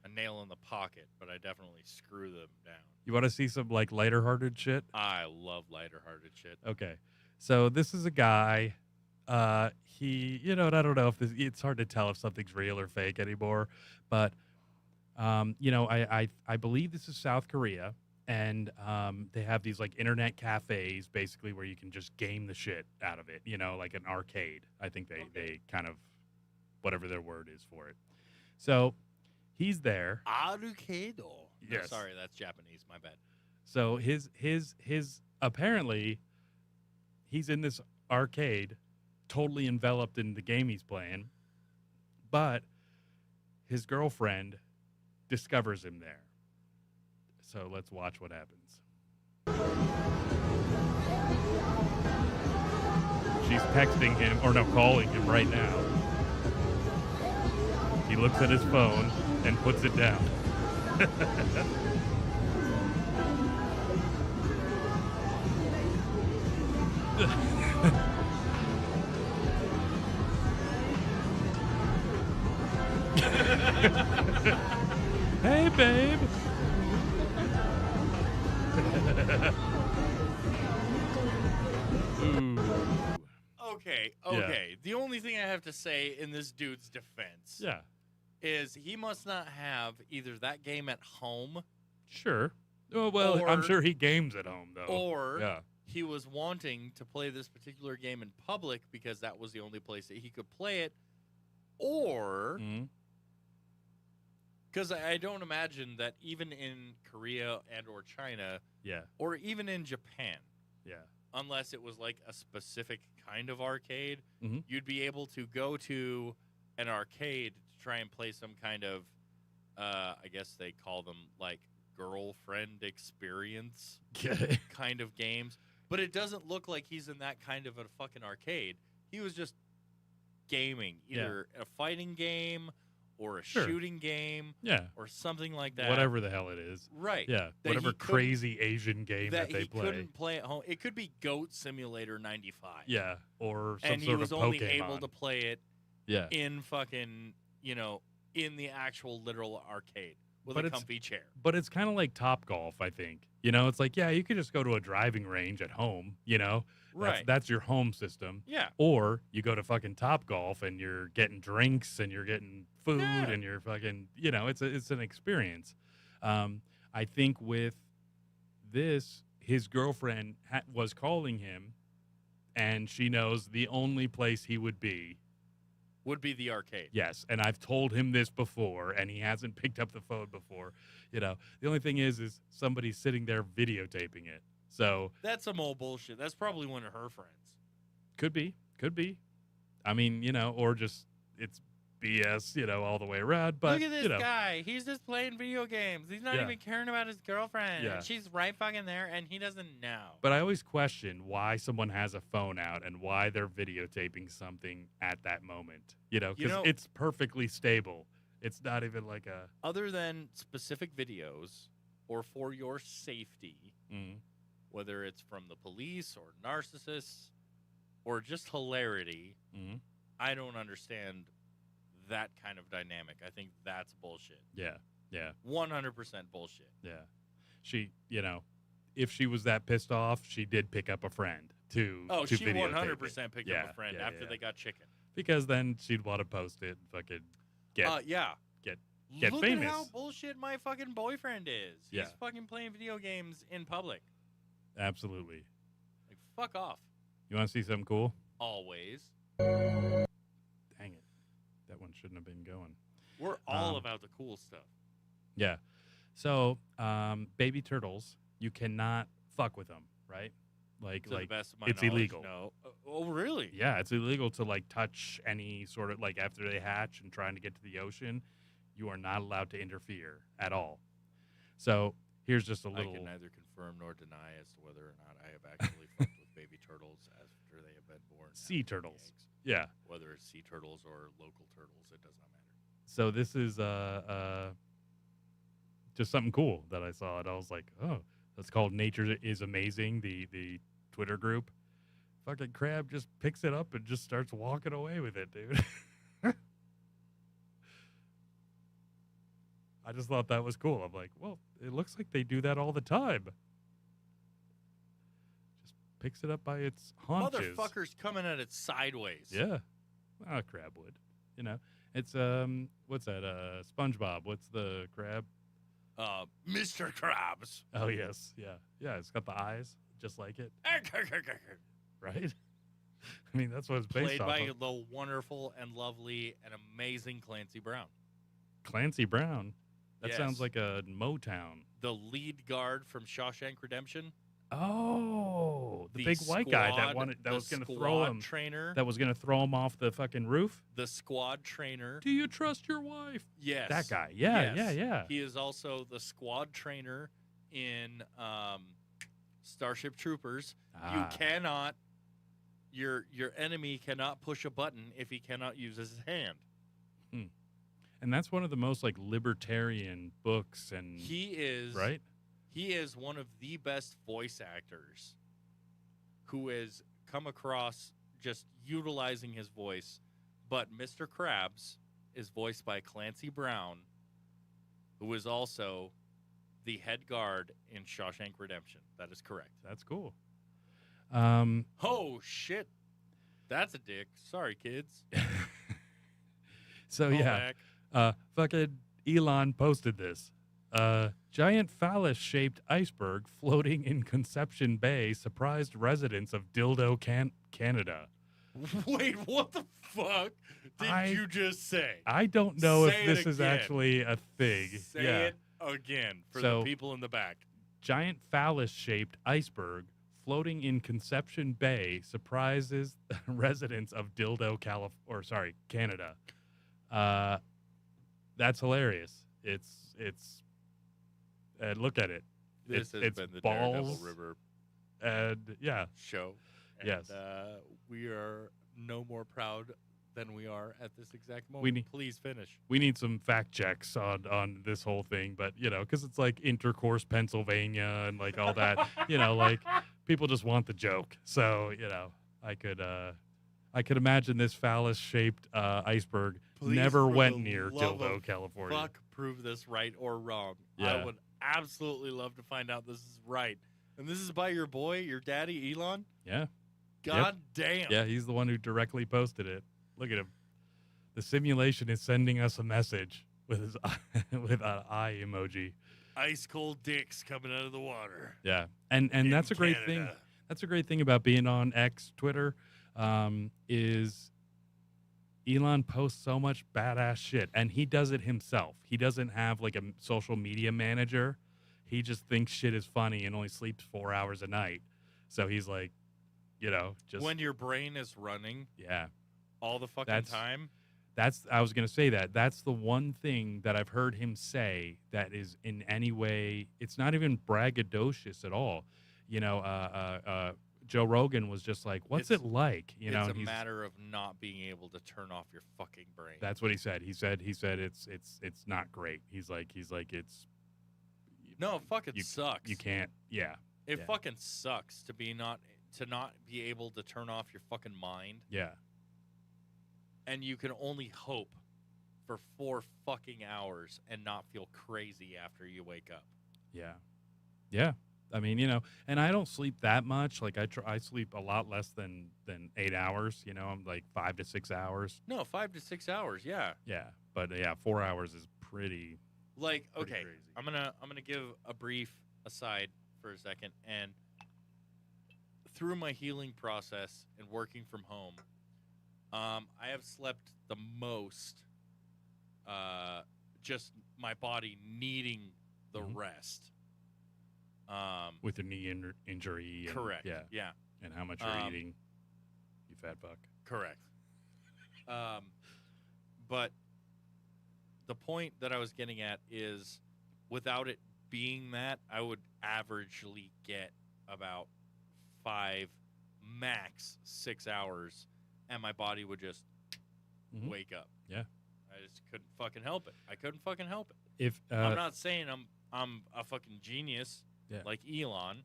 A a nail in the pocket, but I definitely screw them down. You want to see some like lighter-hearted shit? I love lighter-hearted shit. Okay. So this is a guy. He, and I don't know if it's hard to tell if something's real or fake anymore, but I believe this is South Korea, and they have these like internet cafes basically where you can just game the shit out of it, like an arcade. I think they kind of, whatever their word is for it. So he's there. Arcade. Yes. No, sorry, that's Japanese. My bad. So his apparently he's in this arcade, totally enveloped in the game he's playing, but his girlfriend discovers him there. So let's watch what happens. She's texting him, or no, calling him right now. He looks at his phone and puts it down. Hey, babe. Ooh. Okay. Yeah. The only thing I have to say in this dude's defense Yeah, is he must not have either that game at home sure. Oh, well, I'm Or- sure he games at home, though. or yeah. he was wanting to play this particular game in public because that was the only place that he could play it, or Mhm. because I don't imagine that even in Korea and or China Yeah, or even in Japan, yeah. unless it was like a specific kind of arcade, Mhm. you'd be able to go to an arcade to try and play some kind of, I guess they call them like girlfriend experience kind of games. But it doesn't look like he's in that kind of a fucking arcade. He was just gaming, either a fighting game or a Sure. shooting game Yeah, or something like that. whatever the hell it is. Right. Yeah, That whatever he couldn't- crazy Asian game that they he play. couldn't play at home. It could be Goat Simulator 95. Yeah, or some And he sort was of only Pokemon. able to play it Yeah, in fucking, in the actual literal arcade with But a it's- comfy chair. but it's kind of like Top Golf, I think. It's like, yeah, you could just go to a driving range at home, Right. That's your home system. Yeah. Or you go to fucking Top Golf and you're getting drinks and you're getting food Yeah. and you're fucking, it's an experience. I think with this, his girlfriend was calling him, and she knows the only place he would be. Would be the arcade. Yes, and I've told him this before, and he hasn't picked up the phone before. The only thing is somebody's sitting there videotaping it. So That's some old bullshit. That's probably one of her friends. could be. I mean, or just it's BS, all the way around. But Look at this guy. He's just playing video games. He's not Yeah. even caring about his girlfriend. Yeah. And she's right fucking there, and he doesn't know. But I always question why someone has a phone out and why they're videotaping something at that moment. Because it's perfectly stable. It's not even like a. Other than specific videos or for your safety, whether it's from the police or narcissists or just hilarity, I don't understand that kind of dynamic. I think that's bullshit. Yeah. 100% bullshit. Yeah. She, if she was that pissed off, she did pick up a friend to She videotape 100% it. picked Yeah, up a friend yeah, after yeah. they got chicken. Because then she'd want to post it and fucking get Yeah. get Look famous. at how bullshit my fucking boyfriend is. He's Yeah. fucking playing video games in public. Absolutely. Like, fuck off. You want to see something cool? Always. Dang it. That one shouldn't have been going. We're all about the cool stuff. Yeah. So, baby turtles, you cannot fuck with them, right? To the best of my it's knowledge, illegal. No. Oh, really? Yeah, it's illegal to touch any sort of after they hatch and trying to get to the ocean. You are not allowed to interfere at all. So here's just a little. I can neither confirm nor deny as to whether or not I have actually fucked with baby turtles after they have been born. Sea turtles. Yeah. Whether it's sea turtles or local turtles, it does not matter. So this is just something cool that I saw, and I was like, oh, that's called Nature is Amazing, the Twitter group. Fucking crab just picks it up and just starts walking away with it, dude. I just thought that was cool. I'm like, well, it looks like they do that all the time. Just picks it up by its haunches. Motherfucker's coming at it sideways. Yeah. Ah, crab would. You know, it's what's that? SpongeBob. What's the crab? Mr. Krabs. Oh yes, yeah, yeah. It's got the eyes just like it, right? I mean, that's what it's based Played off by of. the wonderful and lovely and amazing Clancy Brown. Clancy Brown. That Yes. sounds like a Motown. The lead guard from Shawshank Redemption. Oh, the big white guy that was going to throw him. Trainer. That was going to throw him off the fucking roof. The squad trainer. Do you trust your wife? Yes. That guy. Yeah, Yes. yeah. He is also the squad trainer in Starship Troopers. You Ah. cannot. Your enemy cannot push a button if he cannot use his hand. And that's one of the most like libertarian books, and He is right. He is one of the best voice actors who has come across just utilizing his voice. But Mr. Krabs is voiced by Clancy Brown, who is also the head guard in Shawshank Redemption. That is correct. That's cool. Oh, shit. That's a dick. Sorry, kids. So Call yeah, back. fucking Elon posted this. Giant phallus-shaped iceberg floating in Conception Bay surprised residents of Dildo, Canada. Wait, what the fuck did you just say? I don't know Say if it this is again. actually a thing. Say yeah. it again for So- the people in the back. Giant phallus-shaped iceberg floating in Conception Bay surprises residents of Dildo, Canada. That's hilarious. It's look at it. This has it's been the Daredevil balls River and yeah, show. And, Yes. We are no more proud than we are at this exact moment. We need- Please finish. we need some fact checks on this whole thing, but because it's like Intercourse, Pennsylvania, and like all that. Like people just want the joke. So I could imagine this phallus-shaped iceberg Please, never for went the near love Dildo, of California. Fuck, prove this right or wrong. Yeah. I would absolutely love to find out this is right. And this is by your boy, your daddy, Elon? Yeah, God damn. yeah, he's the one who directly posted it. Look at him. The simulation is sending us a message with his with an eye emoji. Ice cold dicks coming out of the water. Yeah, and in that's a great thing. Canada. That's a great thing about being on X, Twitter, is Elon posts so much badass shit, and he does it himself. He doesn't have like a social media manager. He just thinks shit is funny and only sleeps 4 hours a night. So he's like, just When your brain is running yeah. all the fucking That's- time. I was gonna say that. That's the one thing that I've heard him say that is in any way. It's not even braggadocious at all. Joe Rogan was just like, "What's It's- it like?" It's and a he's- matter of not being able to turn off your fucking brain. That's what he said. He said it's not great. He's like it's No, it fucking you- sucks. you can't. Yeah, It yeah. fucking sucks to not be able to turn off your fucking mind, yeah, and you can only hope for 4 fucking hours and not feel crazy after you wake up. yeah, yeah. I mean, and I don't sleep that much. Like I sleep a lot less than 8 hours. I'm like 5 to 6 hours. No, 5 to 6 hours, yeah. Yeah, but yeah, 4 hours is pretty. Like, Pretty okay, crazy. I'm gonna give a brief aside for a second, and through my healing process and working from home, I have slept the most. Just my body needing the Mhm. rest. With your knee injury. And, Correct. Yeah. Yeah. And how much you're eating. You fat fuck. Correct. But the point that I was getting at is, without it being that, I would averagely get about 5, max 6 hours, and my body would just Mhm. wake up. Yeah. I just couldn't fucking help it. I couldn't fucking help it. If I'm not saying I'm a fucking genius Yeah. like Elon,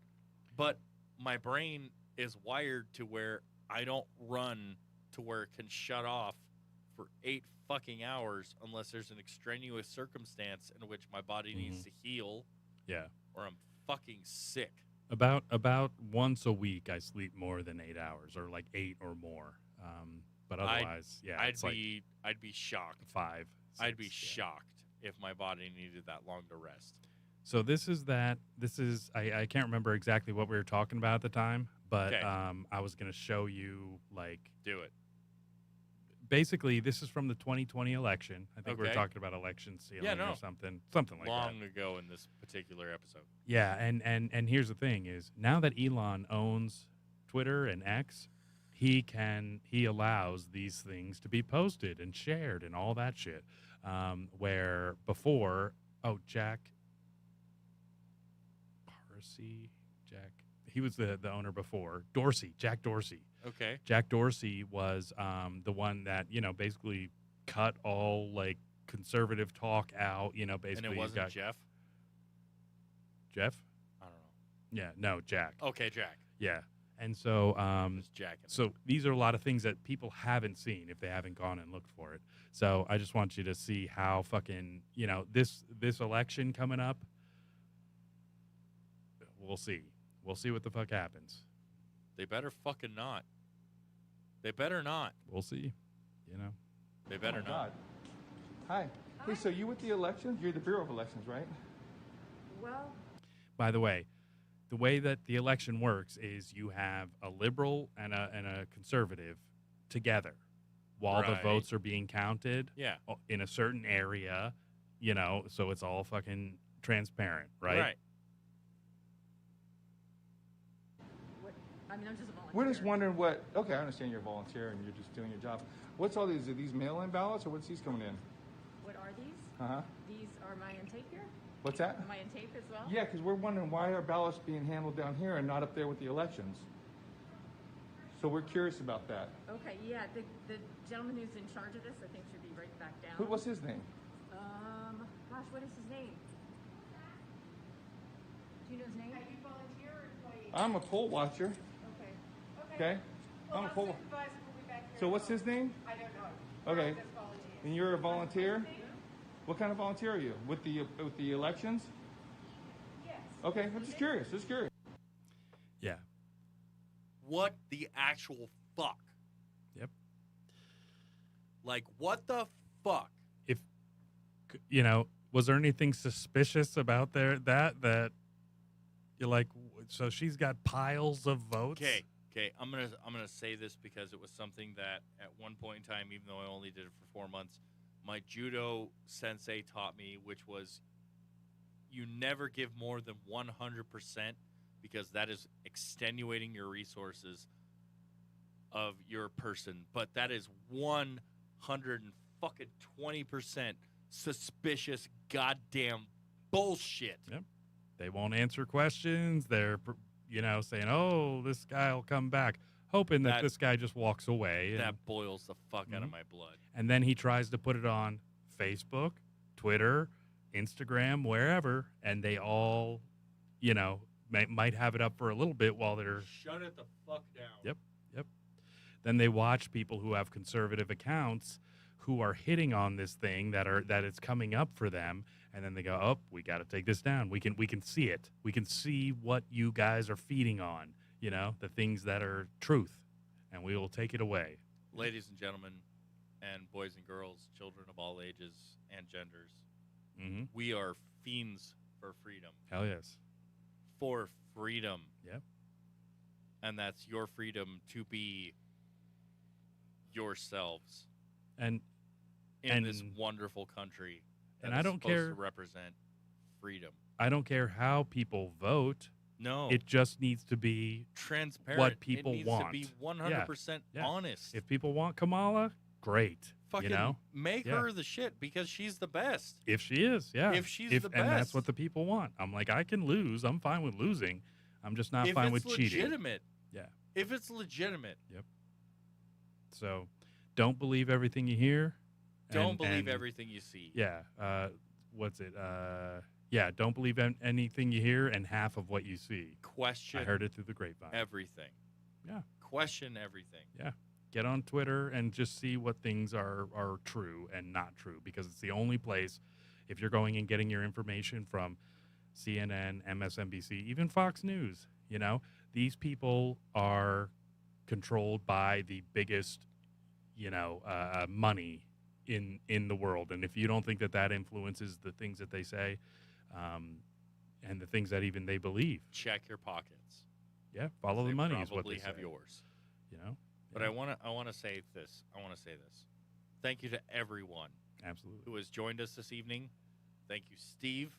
but my brain is wired to where I don't run to where it can shut off for 8 fucking hours unless there's an extraneous circumstance in which my body needs to heal Yeah. or I'm fucking sick. About once a week, I sleep more than 8 hours, or like 8 or more. But otherwise, I'd it's be shocked. like 5. I'd be 6, yeah. shocked if my body needed that long to rest. So this is I can't remember exactly what we were talking about at the time, but Okay. I was going to show you, like, Do it. basically this is from the 2020 election. I think we were Okay. talking about election ceiling Yeah, no. or something like that. Long ago in this particular episode. Yeah, and here's the thing is, now that Elon owns Twitter and X, he allows these things to be posted and shared and all that shit. Where before, Jack he was the owner before. Jack Dorsey. Okay. Jack Dorsey was the one that, basically cut all, like, conservative talk out, basically. And it wasn't Jeff? Jeff? I don't know. Yeah, no, Jack. Okay, Jack. Yeah. And so It was Jack. so these are a lot of things that people haven't seen if they haven't gone and looked for it. So I just want you to see how fucking, this election coming up, we'll see. We'll see what the fuck happens. They better fucking not. They better not. We'll see, They better Oh, not. God. Hi. Hey, so you with the elections? You're the Bureau of Elections, right? Well, By the way that the election works is you have a liberal and a conservative together while the Right. votes are being counted Yeah. in a certain area, so it's all fucking transparent, right? Right. I'm just a volunteer. We're just wondering what. Okay, I understand you're a volunteer and you're just doing your job. What's all these? Are these mail-in ballots or what's these coming in? What are these? Uh huh. These are my intake here? What's that? Am I in tape as well? Yeah, because we're wondering why are ballots being handled down here and not up there with the elections. So we're curious about that. Okay, yeah, the gentleman who's in charge of this, I think, should be right back down. What's his name? Gosh, what is his name? Do you know his name? I'm a poll watcher. Okay. Okay. I'm a poll. So what's his name? I don't know. Okay. And you're a volunteer? What kind of volunteer are you? With the elections? Yes. Okay, I'm just curious. Yeah. What the actual fuck? Yep. Like, what the fuck? If was there anything suspicious about that you're like, so she's got piles of votes? Okay. I'm gonna say this because it was something that at one point in time, even though I only did it for 4 months, my judo sensei taught me, which was you never give more than 100% because that is extenuating your resources of your person. But that is 120% suspicious goddamn bullshit. Yep. They won't answer questions. They're, saying, "Oh, this guy will come back," hoping that this guy just walks away. That boils the fuck out of my blood. And then he tries to put it on Facebook, Twitter, Instagram, wherever, and they all, might have it up for a little bit while they're Shut it the fuck down. Yep. Then they watch people who have conservative accounts who are hitting on this thing that it's coming up for them, and then they go, "Oh, we got to take this down. We can see it. We can see what you guys are feeding on, the things that are truth, and we will take it away." Ladies and gentlemen, and boys and girls, children of all ages and genders, we are fiends for freedom. Hell yes. For freedom. Yep. And that's your freedom to be yourselves And in this wonderful country. And that I is don't supposed care to represent freedom. I don't care how people vote. No. It just needs to be transparent. what people it needs want. to be 100% Yeah. honest. If people want Kamala, great. Fucking make her the shit because she's the best. If she is, yeah. If she's the And that's best. what the people want. I'm like, I can lose. I'm fine with losing. I'm just not If fine it's with cheating. legitimate. Yeah. If it's legitimate. Yep. So, don't believe everything you hear. Don't believe everything you see. Yeah. What's it? Yeah. Don't believe anything you hear and half of what you see. Question. I heard it through the grapevine. Everything. Yeah. Question everything. Yeah. get on Twitter and just see what things are true and not true, because it's the only place, if you're going and getting your information from CNN, MSNBC, even Fox News, you know, these people are controlled by the biggest, you know, money in the world. And if you don't think that that influences the things that they say, and the things that even they believe, check your pockets. Yeah, follow the money is what Probably they have say. yours. You know, But I want to say this. Thank you to everyone absolutely who has joined us this evening. Thank you, Steve,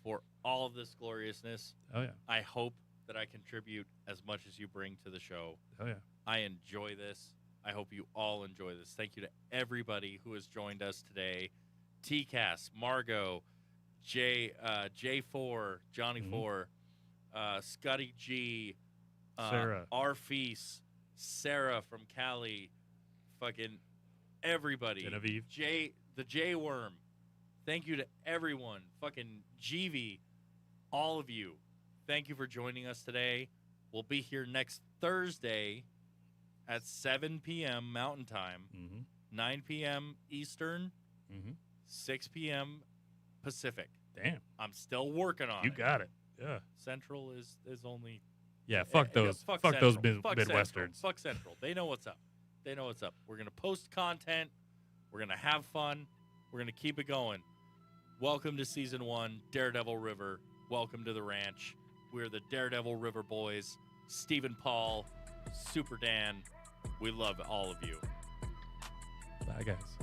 for all of this gloriousness. Oh yeah. I hope that I contribute as much as you bring to the show. Oh yeah. I enjoy this. I hope you all enjoy this. Thank you to everybody who has joined us today. TCAS, Margot, J4, Johnny 4, Scotty G, Sarah, Arfees, Sarah from Cali, fucking everybody. Genevieve, the J Worm. Thank you to everyone. Fucking GV, all of you. Thank you for joining us today. We'll be here next Thursday at 7 p.m. Mountain Time, 9 p.m. Eastern, 6 p.m. Pacific. Damn. I'm still working on it. You got it. Yeah. Central is only... Yeah, fuck those. Fuck those Midwesterns. Central. Fuck Central. They know what's up. We're going to post content. We're going to have fun. We're going to keep it going. Welcome to Season 1, Daredevil River. Welcome to the ranch. We're the Daredevil River Boys. Stephen Paul, Super Dan. We love all of you. Bye, guys.